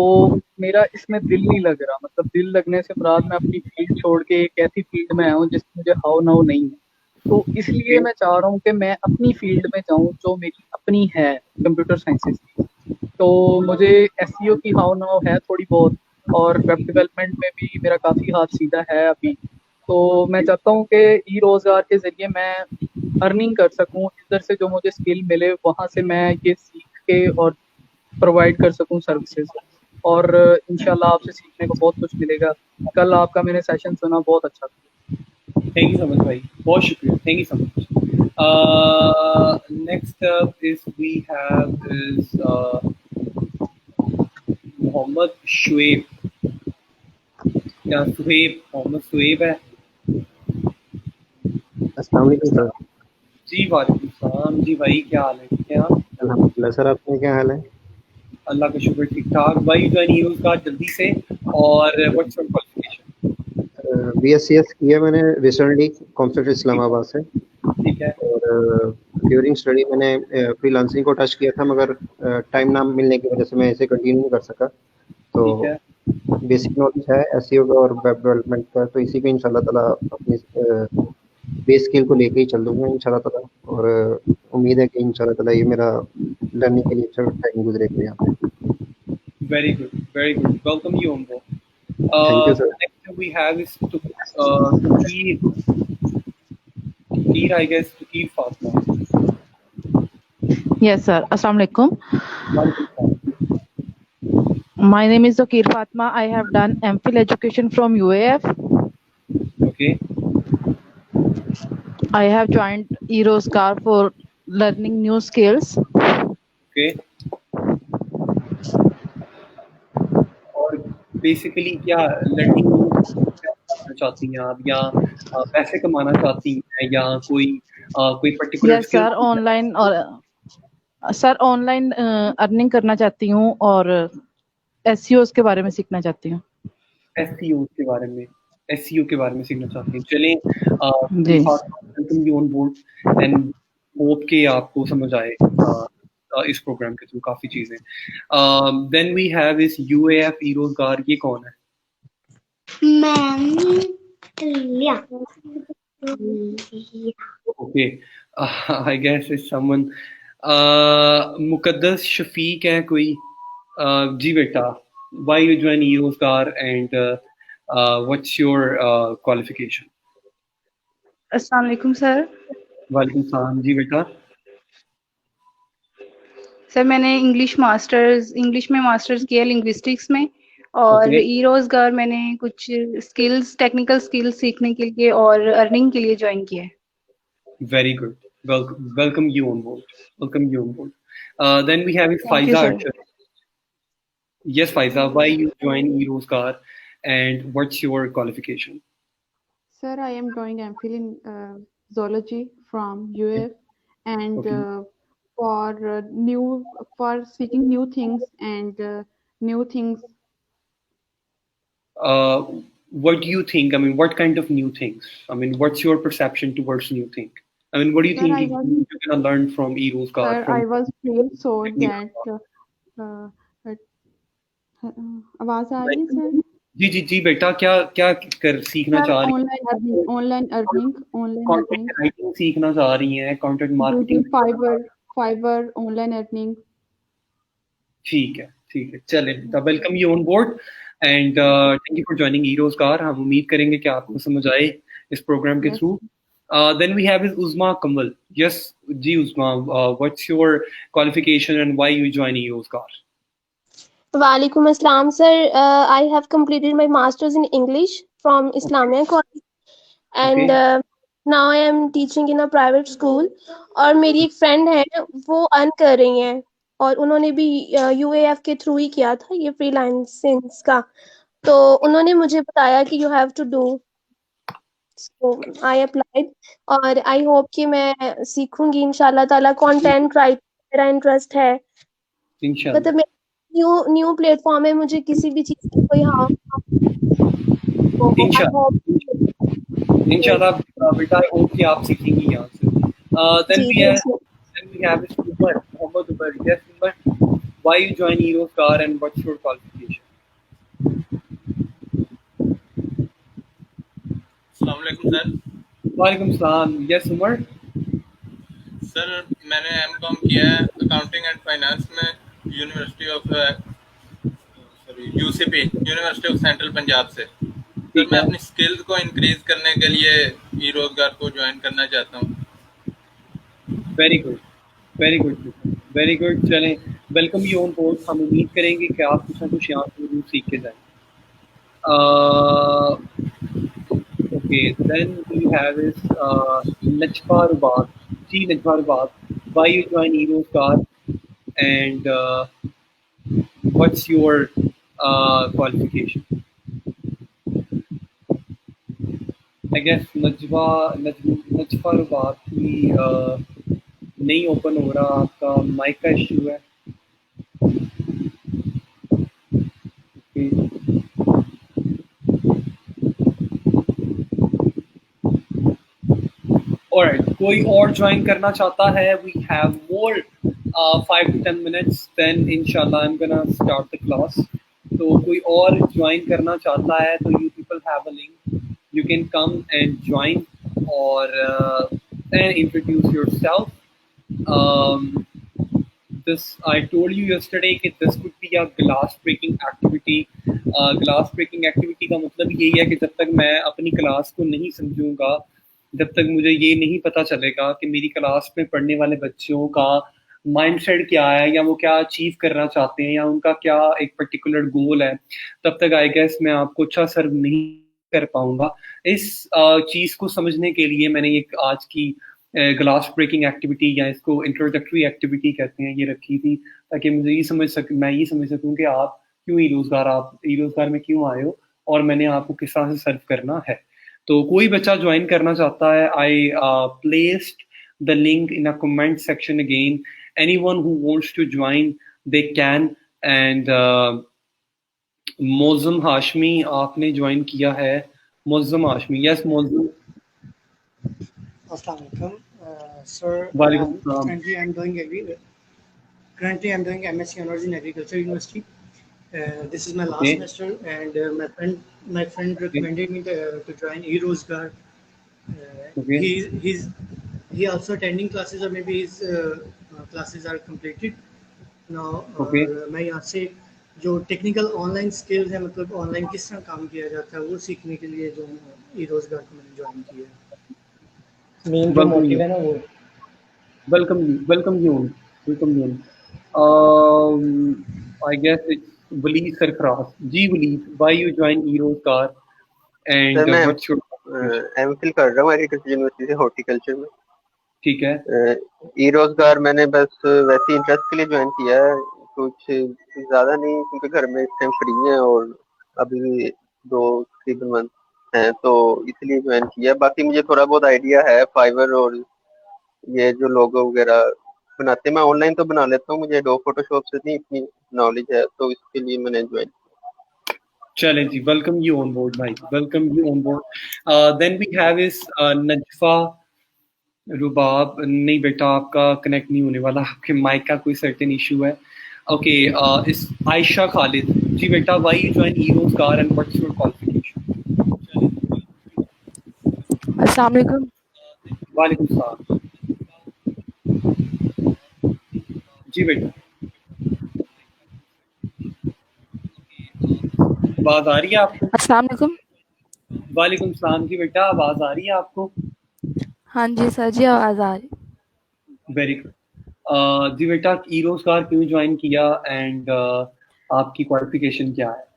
मेरा इसमें दिल नहीं लग रहा, मतलब दिल लगने से मुराद मैं अपनी फील्ड छोड़ के एक ऐसी फील्ड में आया हूँ जिसमें मुझे हाउ नाउ नहीं है। तो इसलिए मैं चाह रहा हूँ कि मैं अपनी फील्ड में जाऊँ जो मेरी अपनी है, कंप्यूटर साइंसेस की। तो मुझे एसईओ की हाउ नाउ है थोड़ी बहुत, और वेब डेवलपमेंट में भी मेरा काफ़ी हाथ सीधा है अभी। तो मैं चाहता हूँ कि ई रोज़गार के ज़रिए मैं अर्निंग कर सकूँ, इधर से जो मुझे स्किल मिले वहाँ से मैं ये सीख के और प्रोवाइड कर सकूँ सर्विसेज, और इंशाल्लाह आपसे सीखने को बहुत कुछ मिलेगा। कल आपका मैंने सेशन सुना, बहुत अच्छा था। थैंक यू सो मच भाई, बहुत शुक्रिया, thank you so much. Next up is we have is Mohammad Shoaib या सुहेब, मोहम्मद सुहेब है। अस्सलाम वालेकुम सर। जी वालेकुम सलाम। जी भाई क्या हाल है? ठीक है आप? अल्हम्दुलिल्लाह सर, आपके क्या हाल है? अल्लाह का शुक्र ठीक ठाक। भाई ज्वाइन eRozgar जल्दी से, और व्हाट्स योर क्वालिफिकेशन? BScs किया मैंने रिसेंटली कॉम्प्यूटर इस्लामाबाद से। ठीक है। और ड्यूरिंग स्टडी मैंने फ्रीलांसिंग को टच किया था, मगर टाइम ना मिलने की वजह से मैं इसे कंटिन्यू नहीं कर सका। तो बेसिक नॉलेज है एसईओ का और वेब डेवलपमेंट का, तो इसी पे इंशाल्लाह ताला अपनी बेस स्किल को लेके ही चल दूंगा इंशाल्लाह ताला। और उम्मीद है कि इंशाल्लाह ताला ये मेरा लर्निंग के लिए अच्छा टाइम गुजरेगा यहाँ पे। Very good, very good. Welcome you on board. Thank you, sir. Next we have is Tukir, I guess, Tukir Fatma. Yes, sir. Assalamu alaikum. My name is Tukir Fatma. I have done MPhil education from UAF. Okay. I have joined eRozgar for learning new skills. Okay. और basically क्या learning करना चाहती हैं आप, या पैसे कमाना चाहती हैं, या कोई पर्टिकुलर Yes, sir. ऑनलाइन और सर ऑनलाइन अर्निंग करना चाहती हूँ और एसईओ के बारे में सीखना चाहती हूँ। एसईओ के बारे में सीखना चाहती हैं। चलें, welcome you on board and hope कि आपको समझ आए इस प्रोग्राम के थ्रू काफी चीजें। देन वी हैव इस यूएएफ eRozgar, ये कौन है? Okay, I guess is someone Muqaddas Shafiq है कोई। जी बेटा, why you join eRozgar and what's your qualification? अस्सलाम वालेकुम सर। वालेकुम सलाम। जी बेटा। सर मैंने इंग्लिश में मास्टर्स किया लिंग्विस्टिक्स में, और eRozgar मैंने कुछ टेक्निकल स्किल्स सीखने के लिए और अर्निंग के लिए ज्वाइन किया है। Very good, Welcome you on board. Welcome you on board. Then we have Thank you, Faiza sir. Archer. Yes, Faiza, why you join eRoseGar and what's your qualification? Sir, I am doing MPhil in zoology from UF, and Okay. for seeking new things and new things. Uh, what do you think? I mean, what kind of new things? I mean, what's your perception towards new thing? I mean, what do you Sir, think I was you're gonna learn from eRoseGar sir, from I was feel so technical? that आवाज आ रही है sir? जी बेटा, क्या क्या कर सीखना sir चाह रही ऑनलाइन कंटेंट अर्निंग राइटिंग सीखना चाह रही हैं, content marketing using Fiverr online earning. ठीक है चले बेटा, welcome you on board and thank you for joining eRoseGar. हम उम्मीद करेंगे कि आपको समझ आए इस प्रोग्राम के through. Then we have is Uzma Kamal. Yes, जी Uzma, what's your qualification and why you join eRoseGar? Walaikum Assalam, sir. I have completed my master's in English from Islamia College, and now I am teaching in a private school. और मेरी एक friend है, वो earn कर रही हैं और उन्होंने भी UAF के थ्रू ही किया था ये फ्रीलांसिंग का, तो उन्होंने मुझे बताया कि you have to do. So I applied और I hope कि मैं सीखूंगी इंशाल्लाह ताला. कंटेंट राइटिंग मेरा इंटरेस्ट है, इंशाल्लाह. मतलब न्यू प्लेटफॉर्म है, मुझे किसी भी चीज की कोई इंशाल्लाह बेटा, आई होप कि आप सीखेंगी यहाँ से. Then we have Umar, Mohammed Umar. Yes, Umar, why you join eRoseGar and what's your qualification? अस्सलाम वालेकुम सर. वालेकुम सलाम. Yes, Umar. सर मैंने एमकॉम किया है अकाउंटिंग एंड फाइनेंस में university of UCP university of central Punjab से. सर मैं अपनी स्किल्स को इंक्रीज करने के लिए eRoseGar को ज्वाइन करना चाहता हूँ. Very good. चलें, वेलकम यू ऑन बोर्ड. हम उम्मीद करेंगे कि आप कुछ ना कुछ यहाँ से जरूर सीख के जाएं. Okay, then we have is Najfa Rubat. जी Najfa Rubat, why you join eRoseGar and what's your qualification? I guess Najfa Rubat की नहीं ओपन हो रहा, आपका माइक का इश्यू है. Alright, कोई और ज्वाइन करना चाहता है? We have more 5 to 10 minutes, then inshallah I'm gonna start the class. तो कोई और ज्वाइन करना चाहता है तो you people have a link. You can come and join or and introduce yourself. This I told you yesterday कि this could be a glass breaking activity. Glass breaking activity का मतलब यही है कि जब तक मैं अपनी क्लास को नहीं समझूंगा, जब तक मुझे ये नहीं पता चलेगा कि मेरी क्लास में पढ़ने वाले बच्चों का माइंडसेट क्या है या वो क्या अचीव करना चाहते हैं या उनका क्या एक पर्टिकुलर गोल है, तब तक आई गेस मैं आपको अच्छा सर्व नहीं कर पाऊंगा. इस चीज़ को समझने के लिए मैंने एक आज की ग्लास ब्रेकिंग एक्टिविटी या इसको इंट्रोडक्टरी एक्टिविटी कहते हैं, ये रखी थी ताकि मुझे मैं ये समझ सकूं कि आप क्यों eRoseGar में क्यों आए हो और मैंने आपको किस तरह से सर्व करना है. तो कोई बच्चा ज्वाइन करना चाहता है, I placed the link in a comment section again. Anyone who wants to join they can. And Mozam Hashmi आपने ज्वाइन किया है. Mozam Hashmi, yes Mozam. Assalamualaikum, sir. Currently, I'm doing MSc Honors in Agriculture University. This is my last semester, and my friend recommended me to join eRoseGar. He also attending classes, or maybe his classes are completed now. मैं यहाँ से जो technical online skills है, मतलब online किस तरह काम किया जाता है, वो सीखने के लिए जो eRoseGar को मैंने ज्वाइन किया है. मेन जो मोटिव है ना वो. Welcome you. I guess it's Waleed Sarfaraz. जी Waleed, why you join eRoseGar and मैं what's your एमफिल कर रहा हूँ एग्रीकल्चर यूनिवर्सिटी से हॉर्टिकल्चर में. ठीक है। ई रोजगार मैंने बस वैसे इंटरेस्ट के लिए ज्वाइन किया है, कुछ ज्यादा नहीं, क्योंकि घर में इस टाइम फ्री है और अभी भी 2-3 मंथ हैं, तो इसलिए ज्वाइन किया। बाकी मुझे थोड़ा बहुत आइडिया है फाइवर और ये जो लोगो वगैरह बनाते हैं, मैं ऑनलाइन तो बना लेता हूँ, मुझे एडोब फोटोशॉप से नहीं इतनी नॉलेज है, तो इसके लिए मैंने ज्वाइन। चलें जी, वेलकम यू ऑन बोर्ड भाई, welcome you on board. Then we have is Najfa रुबाब। नहीं बेटा, आपका कनेक्ट नहीं होने वाला, आपके माइक का कोई सर्टेन इशू है। ओके, इस आयशा खालिद जी बेटा, why you join E Rozgar and what's your qualification? अस्सलाम वालेकुम। वालेकुम सलाम जी बेटा, आवाज आ रही है आपको? अस्सलाम वालेकुम। वालेकुम सलाम जी बेटा, आवाज आ रही है आपको? हाँ जी सर जी, आवाज आ रही। वेरी गुड जी बेटा, ई रोजगार क्यों ज्वाइन किया एंड आपकी क्वालिफिकेशन क्या है?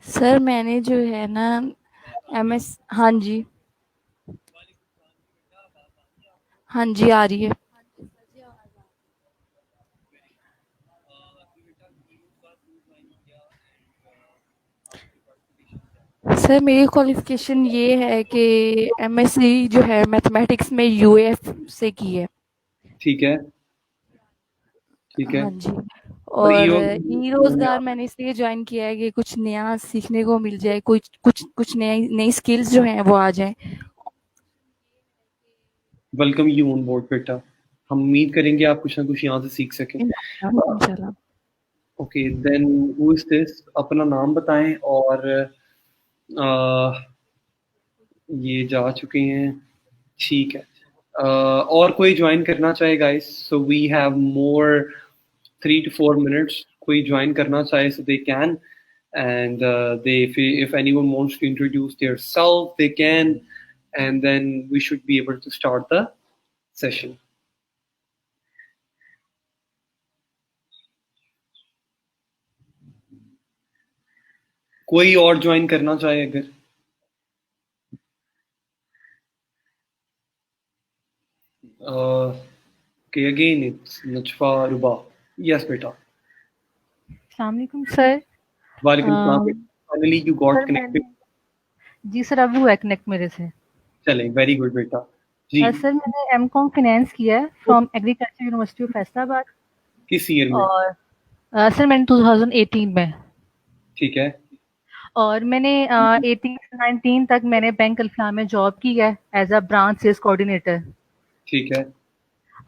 सर मैंने जो है ना MS, हाँ जी हाँ जी आ रही है। सर मेरी क्वालिफिकेशन ये है कि MSc जो है मैथमेटिक्स में UF से की है। ठीक है, ठीक है। हाँ जी, और ई रोजगार मैंने इसलिए ज्वाइन किया है कि कुछ नया सीखने को मिल जाए, कुछ नई स्किल्स जो हैं वो आ जाए। वेलकम यू ऑन बोर्ड बेटा, हम उम्मीद करेंगे आप कुछ ना कुछ यहाँ से सीख सकें। इंशाल्लाह। Okay, then who is this? अपना नाम बताएं और ये जा चुके हैं, ठीक है। और कोई ज्वाइन करना चाहे guys? So we have more 3 to 4 minutes. कोई ज्वाइन करना चाहे so they can, and if anyone wants to introduce their self they can, and then we should be able to start the session. कोई और join करना चाहे अगर? Okay, again it's Najfa Ruba. Yes beta. अस्सलाम वालेकुम sir. वालेकुम सलाम। Finally you got connected. जी सर, अभी हुआ कनेक्ट मेरे से। चलें, वेरी गुड बेटा जी। सर मैंने M.Com फाइनेंस किया है from agriculture university of Faisalabad. किस ईयर में? और सर मैंने 2018 में। ठीक है। और मैंने 18 से 19 तक मैंने बैंक अल्फिया में जॉब की है as a branch sales coordinator. ठीक है।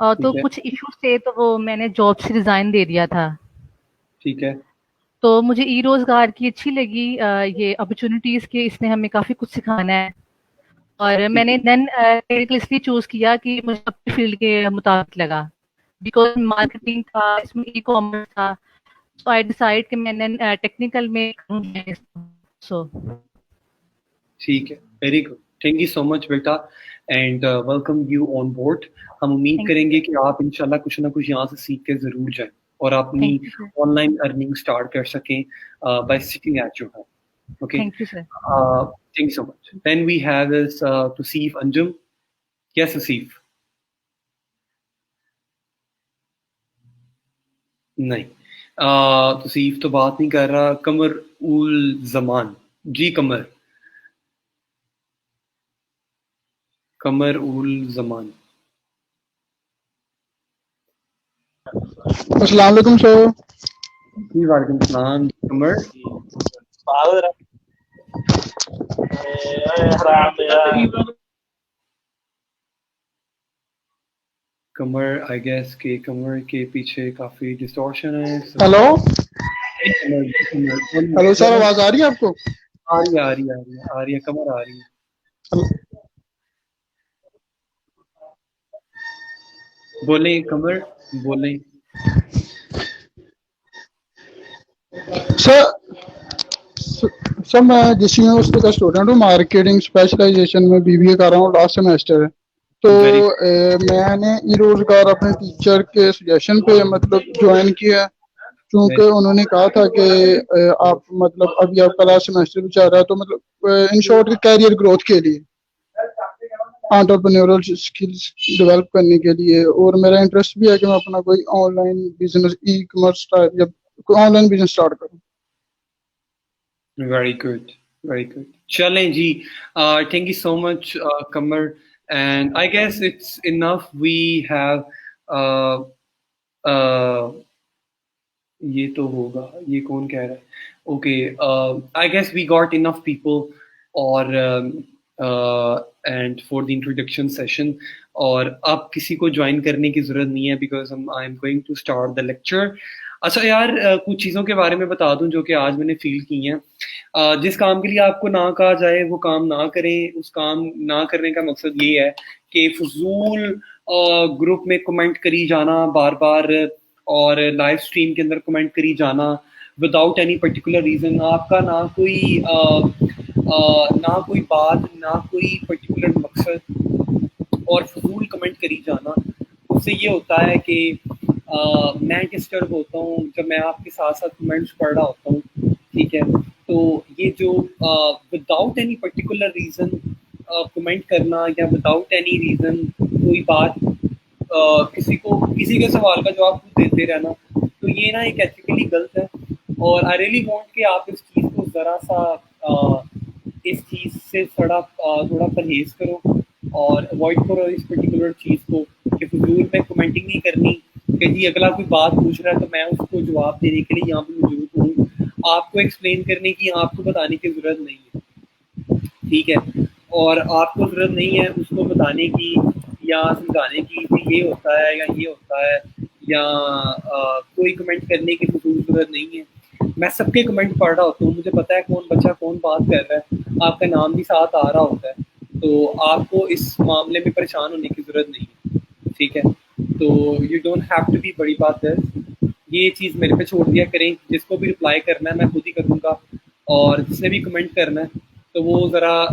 तो कुछ इश्यूज थे तो वो मैंने जॉब से रिजाइन दे दिया था। ठीक है। तो मुझे ई रोजगार की अच्छी लगी ये अपॉर्चुनिटीज के, इसने हमें काफी कुछ सिखाना है। और मैंने देन मेडिकल इसलिए चूज किया कि मुझे अपनी फील्ड के मुताबिक लगा, बिकॉज मार्केटिंग था, इसमें ई कॉमर्स था, सो आई डिसाइड कि मैंने टेक्निकल में सो। ठीक है, very good, thank you so much बेटा and welcome you on board. हम उम्मीद करेंगे कि आप इंशाल्लाह कुछ ना कुछ यहाँ से सीख के जरूर जाएं और अपनी ऑनलाइन अर्निंग स्टार्ट कर सकें by sitting at your home. Okay, thank you sir. Thank you so much. Then we have this Tauseef Anjum. Yes Tauseef? नहीं, तौसीफ तो बात नहीं कर रहा। कमर उल जमान जी, कमर उल जमान। अस्सलाम वालेकुम सर। जी वालेकुम सलाम कमर। कमर आई गेस के कमर के पीछे काफी डिस्टॉर्शन है। हेलो हेलो सर, आवाज आ रही है आपको? आ रही है, आ रही है, आ रही है कमर, आ रही है। बोले कमर, बोले सर मैं जिस यूनिवर्सिटी का स्टूडेंट हूँ, मार्केटिंग स्पेशलाइजेशन में BBA कर रहा हूँ, लास्ट सेमेस्टर है। तो मैंने ई रोजगार अपने टीचर के सजेशन पे मतलब ज्वाइन किया, क्योंकि उन्होंने कहा था कि आप मतलब अभी आपका लास्ट सेमेस्टर भी चल रहा है, तो मतलब इन शॉर्ट कैरियर ग्रोथ के लिए। एंटरप्रेन्योरल स्किल्स डेवलप करने के लिए, और मेरा इंटरेस्ट भी है कि मैं अपना कोई online business E commerce type या कोई ऑनलाइन बिजनेस स्टार्ट करूं। Very good, very good. चलें जी, thank you so much Qamar, and I guess it's enough. We have ये तो होगा, ये कौन कह रहा है? Okay, I guess we got enough people और and for the introduction session, और अब किसी को ज्वाइन करने की ज़रूरत नहीं है because I am going to start the lecture. अच्छा यार, कुछ चीज़ों के बारे में बता दूं जो कि आज मैंने फील की हैं। जिस काम के लिए आपको ना कहा जाए वो काम ना करें। उस काम ना करने का मकसद ये है कि फजूल ग्रुप में कमेंट करी जाना बार बार, और लाइव स्ट्रीम के अंदर कमेंट करी जाना विदाउट एनी पर्टिकुलर रीज़न। आपका ना कोई बात, ना कोई पर्टिकुलर मकसद, और फजूल कमेंट करी जाना। उससे ये होता है कि मैं डिस्टर्ब होता हूँ जब मैं आपके साथ साथ कमेंट्स पढ़ रहा होता हूँ, ठीक है। तो ये जो without any particular reason comment करना, या विदाउट एनी रीज़न कोई बात किसी के सवाल का जवाब देते रहना, तो ये ना एक एथिकली गलत है। और आई रियली वांट कि आप इस चीज़ को ज़रा सा इस चीज़ से थोड़ा परहेज़ करो और अवॉइड करो इस पर्टिकुलर चीज़ को, कि फजूल में कमेंटिंग नहीं करनी कि जी अगला कोई बात पूछ रहा है तो मैं उसको जवाब देने के लिए यहाँ पे मौजूद हूँ। आपको एक्सप्लेन करने की, आपको बताने की ज़रूरत नहीं है, ठीक है। और आपको ज़रूरत नहीं है उसको बताने की या समझाने की कि ये होता है या ये होता है, या कोई कमेंट करने की फजूल ज़रूरत नहीं है। मैं सबके कमेंट पढ़ रहा होता हूँ, मुझे पता है कौन बच्चा कौन बात कर रहा है, आपका नाम भी साथ आ रहा होता है, तो आपको इस मामले में परेशान होने की ज़रूरत नहीं है, ठीक है। तो you don't have to be, बड़ी बात है ये चीज़ मेरे पे छोड़ दिया करें। जिसको भी रिप्लाई करना है मैं खुद ही करूँगा, और जिसने भी कमेंट करना है तो वो ज़रा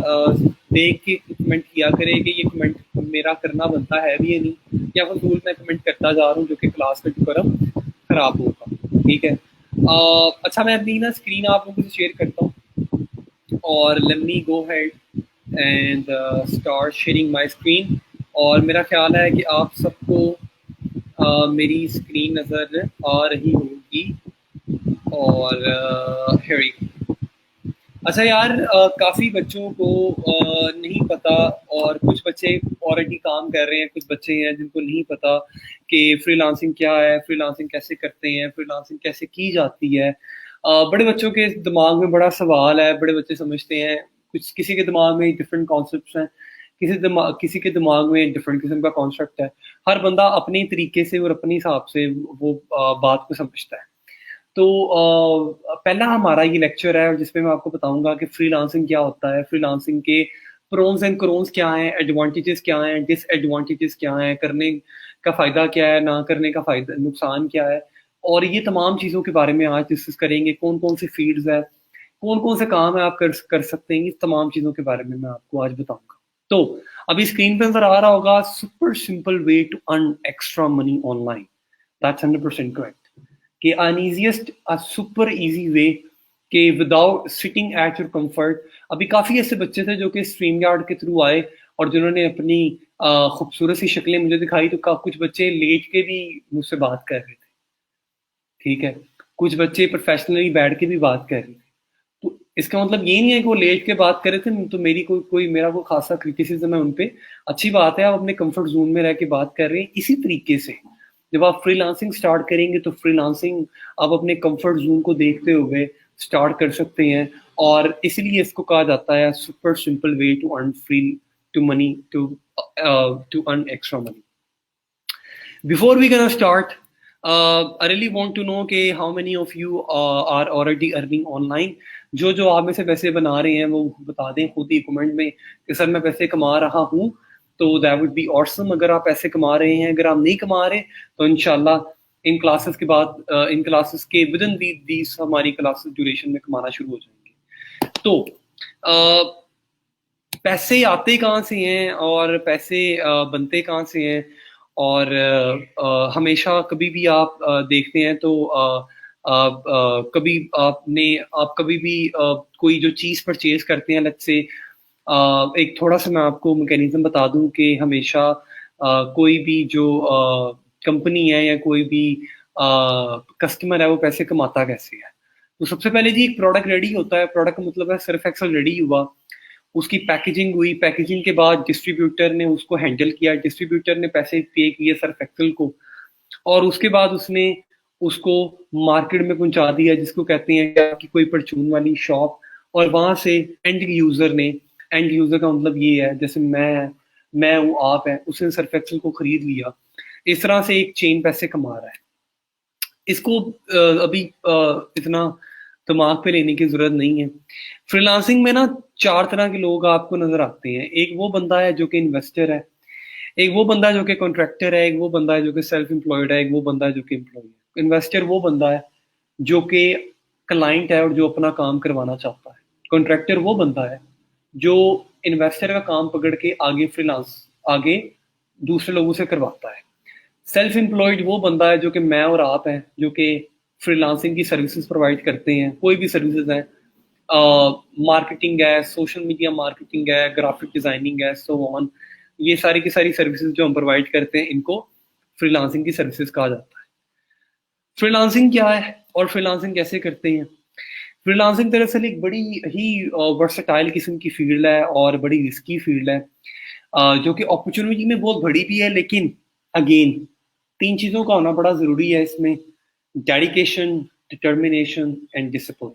देख के कमेंट किया करे कि ये कमेंट मेरा करना बनता है भी या नहीं, या फजूल मैं कमेंट करता जा रहा हूँ जो कि क्लास का डेकोरम ख़राब होगा, ठीक है। अच्छा, मैं अपनी ना स्क्रीन आप लोगों से शेयर करता हूँ, और let me go head and start sharing my screen. और मेरा ख्याल है कि आप सबको मेरी स्क्रीन नज़र आ रही होगी, और here you go। अच्छा यार, काफ़ी बच्चों को नहीं पता, और कुछ बच्चे ऑलरेडी काम कर रहे हैं, कुछ बच्चे हैं जिनको नहीं पता कि फ्रीलांसिंग क्या है, फ्रीलांसिंग कैसे करते हैं, फ्रीलांसिंग कैसे की जाती है। बड़े बच्चों के दिमाग में बड़ा सवाल है, बड़े बच्चे समझते हैं, कुछ किसी के दिमाग में डिफरेंट कॉन्सेप्ट्स हैं, किसी के दिमाग में डिफरेंट किस्म का कॉन्सेप्ट है। हर बंदा अपने तरीके से और अपने हिसाब से वो बात को समझता है। तो पहला हमारा ये लेक्चर है जिसमें मैं आपको बताऊंगा कि फ्रीलांसिंग क्या होता है, फ्रीलांसिंग के प्रोन्स एंड क्रोन्स क्या हैं, एडवांटेजेस क्या हैं, डिसएडवांटेजेस क्या हैं, करने का फ़ायदा क्या है, ना करने का फ़ायदा नुकसान क्या है, और ये तमाम चीज़ों के बारे में आज डिस्कस करेंगे। कौन कौन से फील्ड्स है, कौन कौन से काम है आप कर सकते हैं, इस तमाम चीज़ों के बारे में मैं आपको आज बताऊंगा। तो अभी स्क्रीन पे नजर आ रहा होगा, super simple way to earn extra money online. That's 100% correct. कि an easiest, a super easy way कि without sitting at your comfort। अभी काफ़ी ऐसे बच्चे थे जो कि स्ट्रीम यार्ड के थ्रू आए और जिन्होंने अपनी खूबसूरत सी शक्लें मुझे दिखाई, तो कुछ बच्चे लेट के भी मुझसे बात कर रहे थे, ठीक है। कुछ बच्चे प्रोफेशनली बैठ के भी बात कर रहे थे। तो इसका मतलब ये नहीं है कि वो लेट के बात कर रहे थे तो मेरा कोई खासा क्रिटिसिज्म है उन पे। अच्छी बात है, आप अपने कंफर्ट जोन में रह के बात कर रहे हैं। इसी तरीके से जब आप फ्रीलांसिंग स्टार्ट करेंगे तो फ्रीलांसिंग आप अपने कंफर्ट जोन को देखते हुए स्टार्ट कर सकते हैं, और इसलिए इसको कहा जाता है super simple way to earn to earn extra money. Before we gonna start, I really want to know कि how many of you are already earning online। जो आप में से पैसे बना रहे हैं वो बता दें खुद ही कमेंट में कि सर मैं पैसे कमा रहा हूँ, तो that would be awesome अगर आप पैसे कमा रहे हैं। अगर आप नहीं कमा रहे तो इंशाल्लाह इन क्लासेस के बाद, इन क्लासेस के विद इन दीज हमारी क्लासेस ड्यूरेशन में कमाना शुरू हो जाएंगे। तो पैसे आते कहाँ से हैं और पैसे बनते कहाँ से हैं, और हमेशा कभी भी आप देखते हैं तो कभी आप कभी भी कोई जो चीज़ परचेज करते हैं, लेट्स से एक थोड़ा सा मैं आपको मैकेनिज्म बता दूं कि हमेशा कोई भी जो कंपनी है या कोई भी कस्टमर है वो पैसे कमाता कैसे है। तो सबसे पहले जी एक प्रोडक्ट रेडी होता है, प्रोडक्ट का मतलब है सर्फ एक्सेल रेडी हुआ, उसकी पैकेजिंग हुई, पैकेजिंग के बाद डिस्ट्रीब्यूटर ने उसको हैंडल किया, डिस्ट्रीब्यूटर ने पैसे पे किए सर्फ एक्सेल को, और उसके बाद उसने उसको मार्केट में पहुंचा दिया, जिसको कहते हैं कि कोई परचून वाली शॉप, और वहां से एंड यूजर ने, एंड यूजर का मतलब ये है जैसे मैं हूँ, आप है, उसने सर्फ एक्सेल को खरीद लिया। इस तरह से एक चेन पैसे कमा रहा है। इसको अभी इतना दिमाग पे लेने की जरूरत नहीं है। फ्रीलांसिंग में ना 4 तरह के लोग आपको नजर आते हैं। एक वो बंदा है जो कि इन्वेस्टर है, एक वो बंदा है जो कि कॉन्ट्रैक्टर है, एक वो बंदा है जो कि सेल्फ एम्प्लॉयड है, एक वो बंदा है जो कि एम्प्लॉय है। इन्वेस्टर वो बंदा है जो कि क्लाइंट है और जो अपना काम करवाना चाहता है। कॉन्ट्रैक्टर वो बंदा है जो इन्वेस्टर का काम पकड़ के आगे दूसरे लोगों से करवाता है। सेल्फ एम्प्लॉयड वो बंदा है जो कि मैं और आप हैं, जो कि फ्रीलांसिंग की सर्विसेज प्रोवाइड करते हैं। कोई भी सर्विसेज हैं, मार्केटिंग है, सोशल मीडिया मार्केटिंग है, ग्राफिक डिजाइनिंग है, सो ऑन, ये सारी की सारी सर्विसेज जो हम प्रोवाइड करते हैं इनको फ्रीलांसिंग की सर्विसेज कहा जाता है। फ्रीलांसिंग क्या है और फ्रीलांसिंग कैसे करते हैं? फ्रीलांसिंग दरअसल एक बड़ी ही वर्सेटाइल किस्म की फील्ड है और बड़ी रिस्की फील्ड है, जो कि अपॉर्चुनिटी में बहुत बड़ी भी है, लेकिन अगेन 3 चीज़ों का होना बड़ा ज़रूरी है इसमें: dedication, determination and discipline.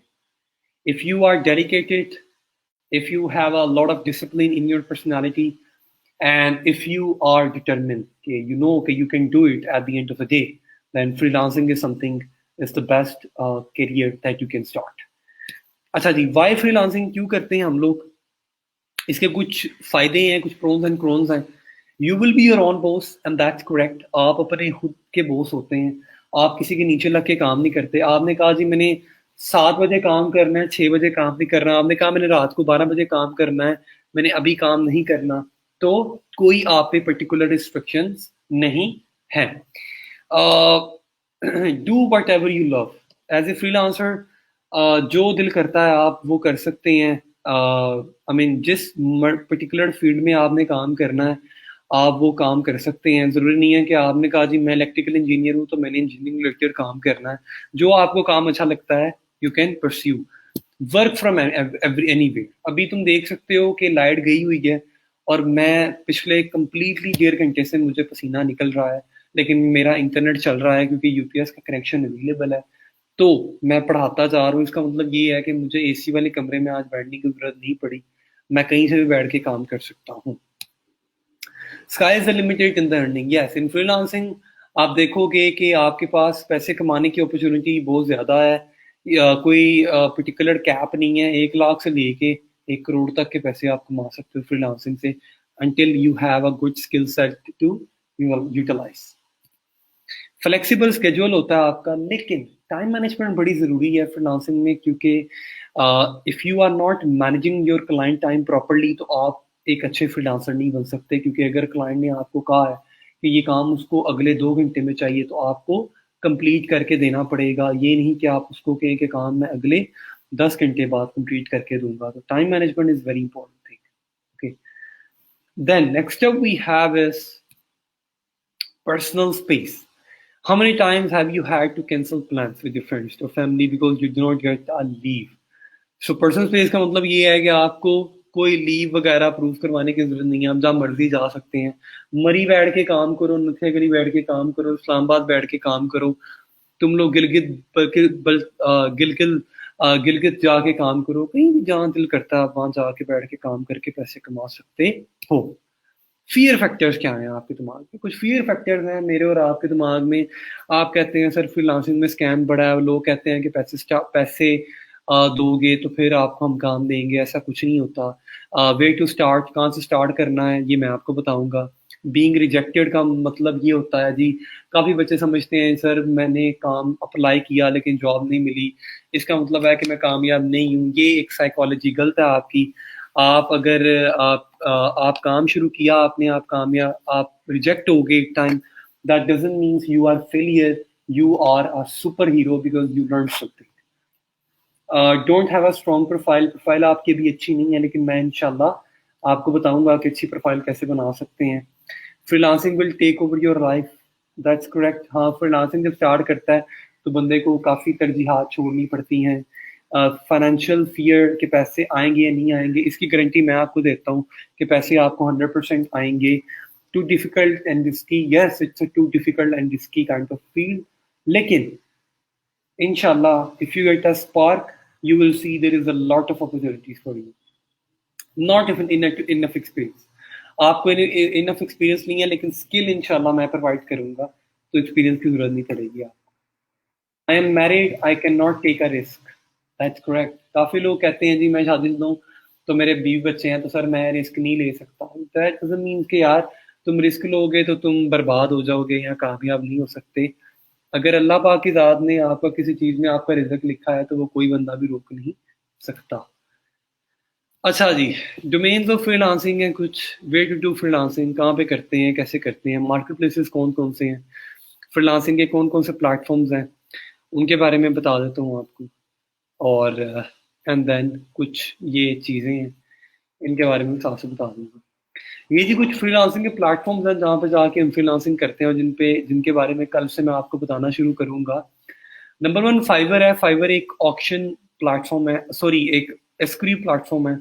If you are dedicated, if you have a lot of discipline in your personality, and if you are determined, okay, you know okay, you can do it at the end of the day, then freelancing is something, is the best career that you can start. अच्छा जी, why freelancing क्यों करते हैं हम लोग? इसके कुछ फायदे हैं, कुछ प्रोन्स एंड क्रोन्स हैं। You will be your own boss and that's correct. आप अपने खुद के बॉस होते हैं, आप किसी के नीचे लग के काम नहीं करते। आपने कहा जी मैंने 7 बजे काम करना है, 6 बजे काम नहीं करना, आपने कहा मैंने रात को 12 बजे काम करना है, मैंने अभी काम नहीं करना, तो कोई आप पे पर्टिकुलर रिस्ट्रिक्शंस नहीं है। Do whatever you love. As a freelancer जो दिल करता है आप वो कर सकते हैं। आई मीन जिस पर्टिकुलर फील्ड में आपने काम करना है आप वो काम कर सकते हैं। ज़रूरी नहीं है कि आपने कहा जी मैं इलेक्ट्रिकल इंजीनियर हूँ तो मैंने इंजीनियरिंग रिलेटेड काम करना है। जो आपको काम अच्छा लगता है you can pursue work from anywhere. अभी तुम देख सकते हो कि लाइट गई हुई है और मैं पिछले कंप्लीटली 1.5 घंटे से मुझे पसीना निकल रहा है, लेकिन मेरा इंटरनेट चल रहा है क्योंकि यूपीएस का कनेक्शन अवेलेबल है, तो मैं पढ़ाता जा रहा हूँ। इसका मतलब ये है कि मुझे एसी वाले कमरे में आज बैठने की जरूरत नहीं पड़ी, मैं कहीं से भी बैठ के काम कर सकता हूँ। Sky is the limited in the earning. Yes, in freelancing आप देखोगे कि आपके पास पैसे कमाने की अपॉर्चुनिटी बहुत ज़्यादा है। कोई पर्टिकुलर कैप नहीं है। 1 लाख से लेके 1 करोड़ तक के पैसे आप कमा सकते हो फ्रीलांसिंग से, until you have a good skill set to utilize. Flexible schedule होता है आपका, लेकिन टाइम मैनेजमेंट बड़ी ज़रूरी है फ्रीलांसिंग में, क्योंकि if you are not managing your client time properly तो आप एक अच्छे फ्रीलांसर नहीं बन सकते। क्योंकि अगर क्लाइंट ने आपको कहा है कि ये काम उसको अगले 2 घंटे में चाहिए तो आपको कंप्लीट करके देना पड़ेगा। ये नहीं कि आप उसको कहें कि काम मैं अगले 10 घंटे बाद कंप्लीट करके दूंगा। तो time management is very important thing. Okay, then next up we have is personal space. How many times have you had to cancel plans with your friends or family because you do not get a leave? So personal space का मतलब ये है कि आपको कोई leave वगैरह approve करवाने की जरूरत नहीं है, आप जहाँ मर्जी जा सकते हैं। मरी बैठ के काम करो, नथियागढ़ी बैठ के काम करो, इस्लामाबाद बैठ के काम करो, तुम लोग गिलगित जाके काम करो, कहीं भी जहाँ दिल करता है आप वहाँ जाके बैठ के काम करके पैसे कमा सकते हो। फियर फैक्टर्स क्या हैं आपके दिमाग में? कुछ फियर फैक्टर्स हैं मेरे और आपके दिमाग में। आप कहते हैं सर फ्रीलांसिंग में स्कैम बड़ा है, लोग कहते हैं कि पैसे दोगे तो फिर आपको हम काम देंगे। ऐसा कुछ नहीं होता। वे टू स्टार्ट, कहाँ से स्टार्ट करना है ये मैं आपको बताऊंगा। बीइंग रिजेक्टेड का मतलब ये होता है जी, काफ़ी बच्चे समझते हैं सर मैंने काम अप्लाई किया लेकिन जॉब नहीं मिली, इसका मतलब है कि मैं कामयाब नहीं हूँ। ये एक साइकोलॉजी गलत है आपकी। आप अगर आप काम शुरू किया आपने, आप कामयाब, आप रिजेक्ट हो गए एक time, that doesn't means you are failure, you are a superhero because you learn something. Don't have a strong profile आपकी भी अच्छी नहीं है, लेकिन मैं इंशाल्लाह आपको बताऊंगा कि अच्छी प्रोफाइल कैसे बना सकते हैं। Freelancing will take over your life, that's correct. हाँ, फ्रीलांसिंग जब स्टार्ट करता है तो बंदे को काफ़ी तरजीहात छोड़नी पड़ती हैं। फाइनेंशियल फियर के पैसे आएंगे या नहीं आएंगे, इसकी गारंटी मैं आपको देता हूँ कि पैसे आपको 100% आएंगे। Too difficult and risky, yes it's a too difficult and risky kind of field, लेकिन inshallah if you get a spark you will see there is a lot of opportunities for you. Not even enough experience, आपको enough experience नहीं है लेकिन skill इंशाल्लाह मैं provide करूंगा, तो experience की जरूरत नहीं पड़ेगी आपको। I am married, I can not take a risk, that's correct. काफ़ी लोग कहते हैं जी मैं शादीशुदा हूँ तो मेरे 20 बच्चे हैं तो सर मैं रिस्क नहीं ले सकता। दैट डजंट मीन कि यार तुम रिस्क लोगे तो तुम बर्बाद हो जाओगे या कामयाब नहीं हो सकते। अगर अल्लाह पाक की ज़ात ने आपका किसी चीज़ में आपका रिज़्क लिखा है तो वो कोई बंदा भी रोक नहीं सकता। अच्छा जी, डोमेन्स ऑफ फ्रीलांसिंग है कुछ, वे टू डू फ्रीलांसिंग, कहाँ पे करते हैं, कैसे करते हैं, मार्केट प्लेसेस कौन कौन से हैं, फ्रीलांसिंग के कौन कौन से प्लेटफॉर्म्स हैं, उनके बारे में बता देता हूँ आपको। और एंड देन कुछ ये चीज़ें हैं इनके बारे में साथ से बता दूँगा। ये जी कुछ फ्रीलांसिंग के प्लेटफॉर्म्स हैं जहाँ पे जाके हम फ्रीलांसिंग करते हैं और जिनके बारे में कल से मैं आपको बताना शुरू करूँगा। नंबर 1 फाइवर है। फाइवर एक ऑक्शन प्लेटफॉर्म है, सॉरी एक एस्क्री प्लेटफॉर्म है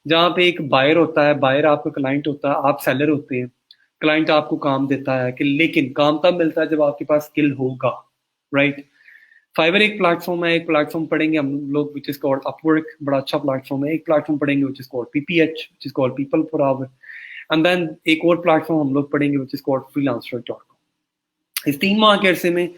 जहाँ पे एक बायर होता है, बायर आपका क्लाइंट होता है, आप सेलर होते हैं, क्लाइंट आपको काम देता है कि लेकिन काम तब मिलता है जब आपके पास स्किल होगा, राइट। फाइवर एक प्लेटफॉर्म है। एक प्लेटफॉर्म पढ़ेंगे हम लोग विच इज कॉल्ड अपवर्क, बड़ा अच्छा प्लेटफॉर्म है। एक प्लेटफॉर्म पढ़ेंगे which is called PPH which is called people per hour, and then एक और प्लेटफॉर्म हम लोग पढ़ेंगे विच इज कॉल्ड freelancer.com। इस 3 माह के अरसे में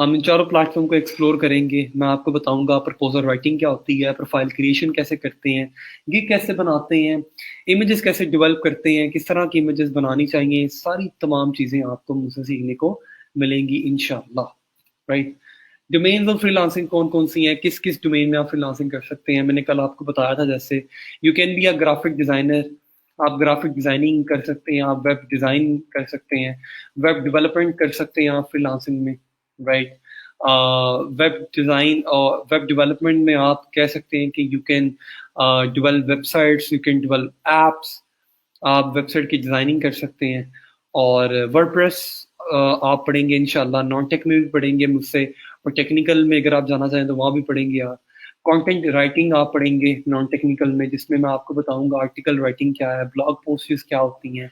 हम इन चारों प्लेटफॉर्म को एक्सप्लोर करेंगे। मैं आपको बताऊंगा प्रपोजल राइटिंग क्या होती है, प्रोफाइल क्रिएशन कैसे करते हैं, गिग कैसे बनाते हैं, इमेजेस कैसे डेवलप करते हैं, किस तरह की इमेजेस बनानी चाहिए, सारी तमाम चीज़ें आपको मुझसे सीखने को मिलेंगी इंशाल्लाह, राइट। डोमेन्स ऑफ फ्रीलांसिंग कौन कौन सी हैं, किस किस डोमेन में आप फ्रीलांसिंग कर सकते हैं, मैंने कल आपको बताया था। जैसे you can be a graphic designer, आप ग्राफिक डिज़ाइनिंग कर सकते हैं, आप वेब डिज़ाइन कर सकते हैं, वेब डेवलपमेंट कर सकते हैं आप फ्रीलांसिंग में, राइट। वेब डिज़ाइन और वेब डेवलपमेंट में आप कह सकते हैं कि you can develop websites, you can develop apps, आप वेबसाइट की डिज़ाइनिंग कर सकते हैं। और वर्डप्रेस आप पढ़ेंगे इंशाल्लाह, नॉन टेक में भी पढ़ेंगे मुझसे, और टेक्निकल में अगर आप जाना चाहें तो वहाँ भी पढ़ेंगे आप। कंटेंट राइटिंग आप पढ़ेंगे नॉन टेक्निकल में, जिसमें मैं आपको बताऊंगा आर्टिकल राइटिंग क्या है, ब्लॉग पोस्ट्स क्या होती हैं,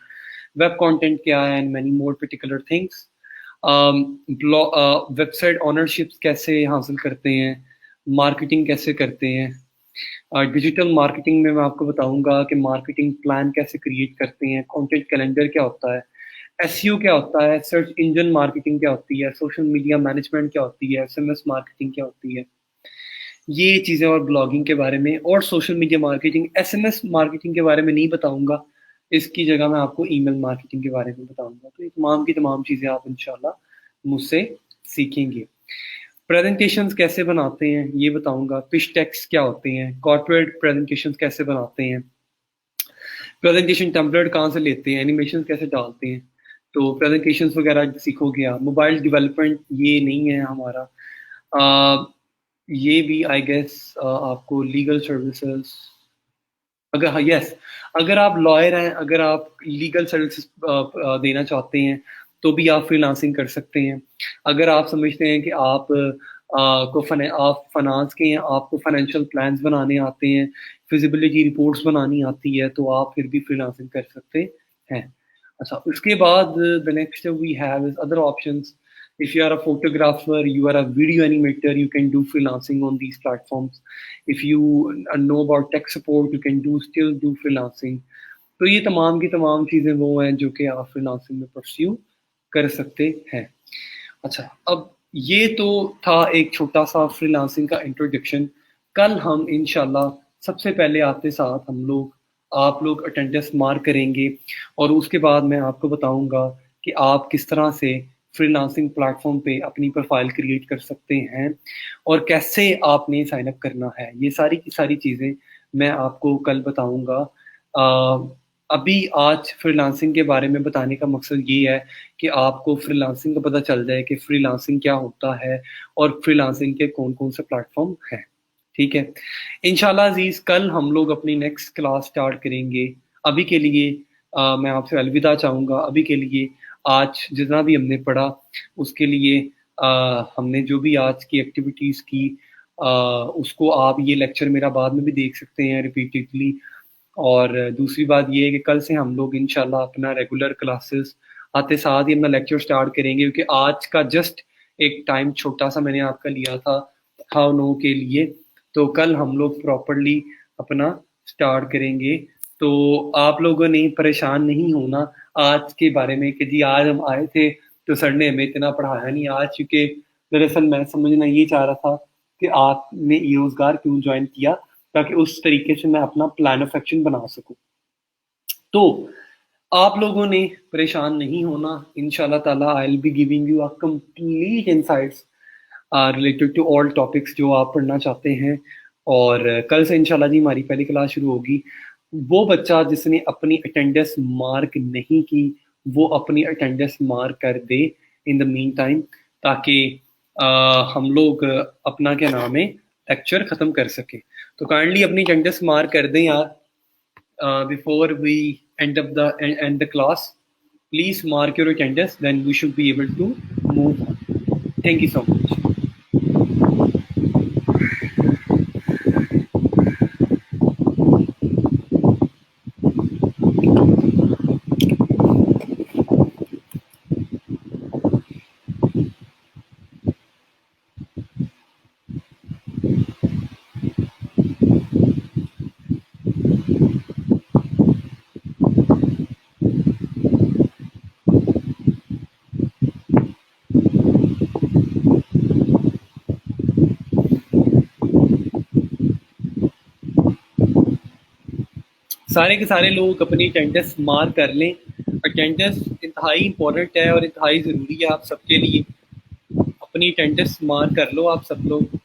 वेब कंटेंट क्या है, and many more particular things. Website ownerships कैसे हासिल करते हैं, मार्केटिंग कैसे करते हैं, डिजिटल मार्केटिंग में मैं आपको बताऊंगा कि मार्केटिंग प्लान कैसे क्रिएट करते हैं, कंटेंट कैलेंडर क्या होता है, एसईओ क्या होता है, सर्च इंजन मार्केटिंग क्या होती है, सोशल मीडिया मैनेजमेंट क्या होती है, एसएमएस मार्केटिंग क्या होती है, ये चीज़ें, और ब्लॉगिंग के बारे में, और social media marketing. SMS marketing के बारे में नहीं बताऊंगा, इसकी जगह मैं आपको ईमेल मार्केटिंग के बारे में बताऊंगा। तो ये तमाम की तमाम चीज़ें आप इंशाल्लाह मुझसे सीखेंगे। प्रेजेंटेशंस कैसे बनाते हैं ये बताऊंगा, पिच टेक्स्ट क्या होते हैं, कॉर्पोरेट प्रेजेंटेशंस कैसे बनाते हैं, प्रेजेंटेशन टेम्पलेट कहाँ से लेते हैं, एनिमेशन कैसे डालते हैं, तो प्रेजेंटेशंस वगैरह सीखोगे आप। मोबाइल डेवलपमेंट ये नहीं है हमारा, ये भी आई गेस आपको लीगल सर्विसेज, अगर हाँ यस, अगर आप लॉयर हैं, अगर आप लीगल सर्विसेज देना चाहते हैं तो भी आप फ्रीलांसिंग कर सकते हैं। अगर आप समझते हैं कि आप आप फाइनेंस के हैं, आपको फाइनेंशियल प्लान्स बनाने आते हैं, फिजिबिलिटी रिपोर्ट्स बनानी आती है, तो आप फिर भी फ्रीलांसिंग कर सकते हैं। अच्छा, उसके बाद the next we have is other options. If you are a photographer, you are a video animator, you can do freelancing on these platforms. If you know about tech support, you can still do freelancing. तो ये तमाम की तमाम चीज़ें वो हैं जो कि आप फ्रीलांसिंग में परस्यू कर सकते हैं। अच्छा, अब ये तो था एक छोटा सा फ्रीलांसिंग का इंट्रोडक्शन। कल हम इंशाल्लाह सबसे पहले आपके साथ आप लोग अटेंडेंस मार्क करेंगे, और उसके बाद मैं आपको बताऊंगा कि आप किस तरह से फ्रीलांसिंग प्लेटफॉर्म पे अपनी प्रोफाइल क्रिएट कर सकते हैं और कैसे आपने साइन अप करना है। ये सारी की सारी चीज़ें मैं आपको कल बताऊंगा। अभी आज फ्रीलांसिंग के बारे में बताने का मकसद ये है कि आपको फ्रीलांसिंग का पता चल जाए कि फ्रीलांसिंग क्या होता है और फ्रीलांसिंग के कौन कौन से प्लेटफॉर्म हैं। ठीक है, इंशाल्लाह अजीज, कल हम लोग अपनी नेक्स्ट क्लास स्टार्ट करेंगे अभी के लिए मैं आपसे अलविदा चाहूँगा। अभी के लिए आज जितना भी हमने पढ़ा उसके लिए हमने जो भी आज की एक्टिविटीज़ की उसको आप ये लेक्चर मेरा बाद में भी देख सकते हैं रिपीटेडली। और दूसरी बात ये है कि कल से हम लोग इंशाल्लाह अपना रेगुलर क्लासेस आते साथ ही अपना लेक्चर स्टार्ट करेंगे, क्योंकि आज का जस्ट एक टाइम छोटा सा मैंने आपका लिया था हाउ नो के लिए, तो कल हम लोग प्रॉपरली अपना स्टार्ट करेंगे। तो आप लोगों ने परेशान नहीं होना आज के बारे में कि जी आज हम आए थे तो सर ने हमें इतना पढ़ाया नहीं आज, क्योंकि दरअसल मैं समझना ये चाह रहा था कि आपने रोजगार क्यों ज्वाइन किया, ताकि उस तरीके से मैं अपना प्लान ऑफ एक्शन बना सकूं। तो आप लोगों ने परेशान नहीं होना, इंशाल्लाह ताला I will be giving you a complete insights related to all topics जो आप पढ़ना चाहते हैं। और कल से इंशाल्लाह जी हमारी पहली क्लास शुरू होगी। वो बच्चा जिसने अपनी अटेंडेंस मार्क नहीं की वो अपनी अटेंडेंस मार्क कर दे इन द मीन टाइम, ताकि हम लोग अपना क्या नाम है लेक्चर ख़त्म कर सके। तो काइंडली अपनी अटेंडेंस मार्क कर दें यार before we end the class. Please mark your attendance, then we should be able to move on. Thank you so much. सारे के सारे लोग अपनी अटेंडेंस मार्क कर लें। अटेंडेंस इंतहाई इंपॉर्टेंट है और इंतहाई ज़रूरी है आप सबके लिए। अपनी अटेंडेंस मार्क कर लो आप सब लोग।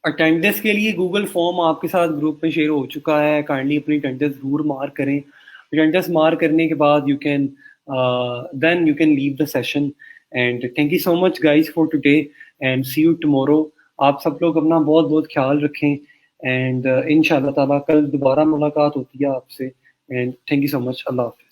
अटेंडेंस के लिए गूगल फॉर्म आपके साथ ग्रुप में शेयर हो चुका है। काइंडली अपनी अटेंडेंस जरूर मार्क करें। अटेंडेंस मार्क करने के बाद you can then you can leave the session. And thank you so much guys for today and see you tomorrow. आप सब लोग अपना बहुत बहुत ख्याल रखें एंड इंशाल्लाह ताला कल दोबारा मुलाकात होती है आपसे। And thank you so much. Allah हाफ़िज़।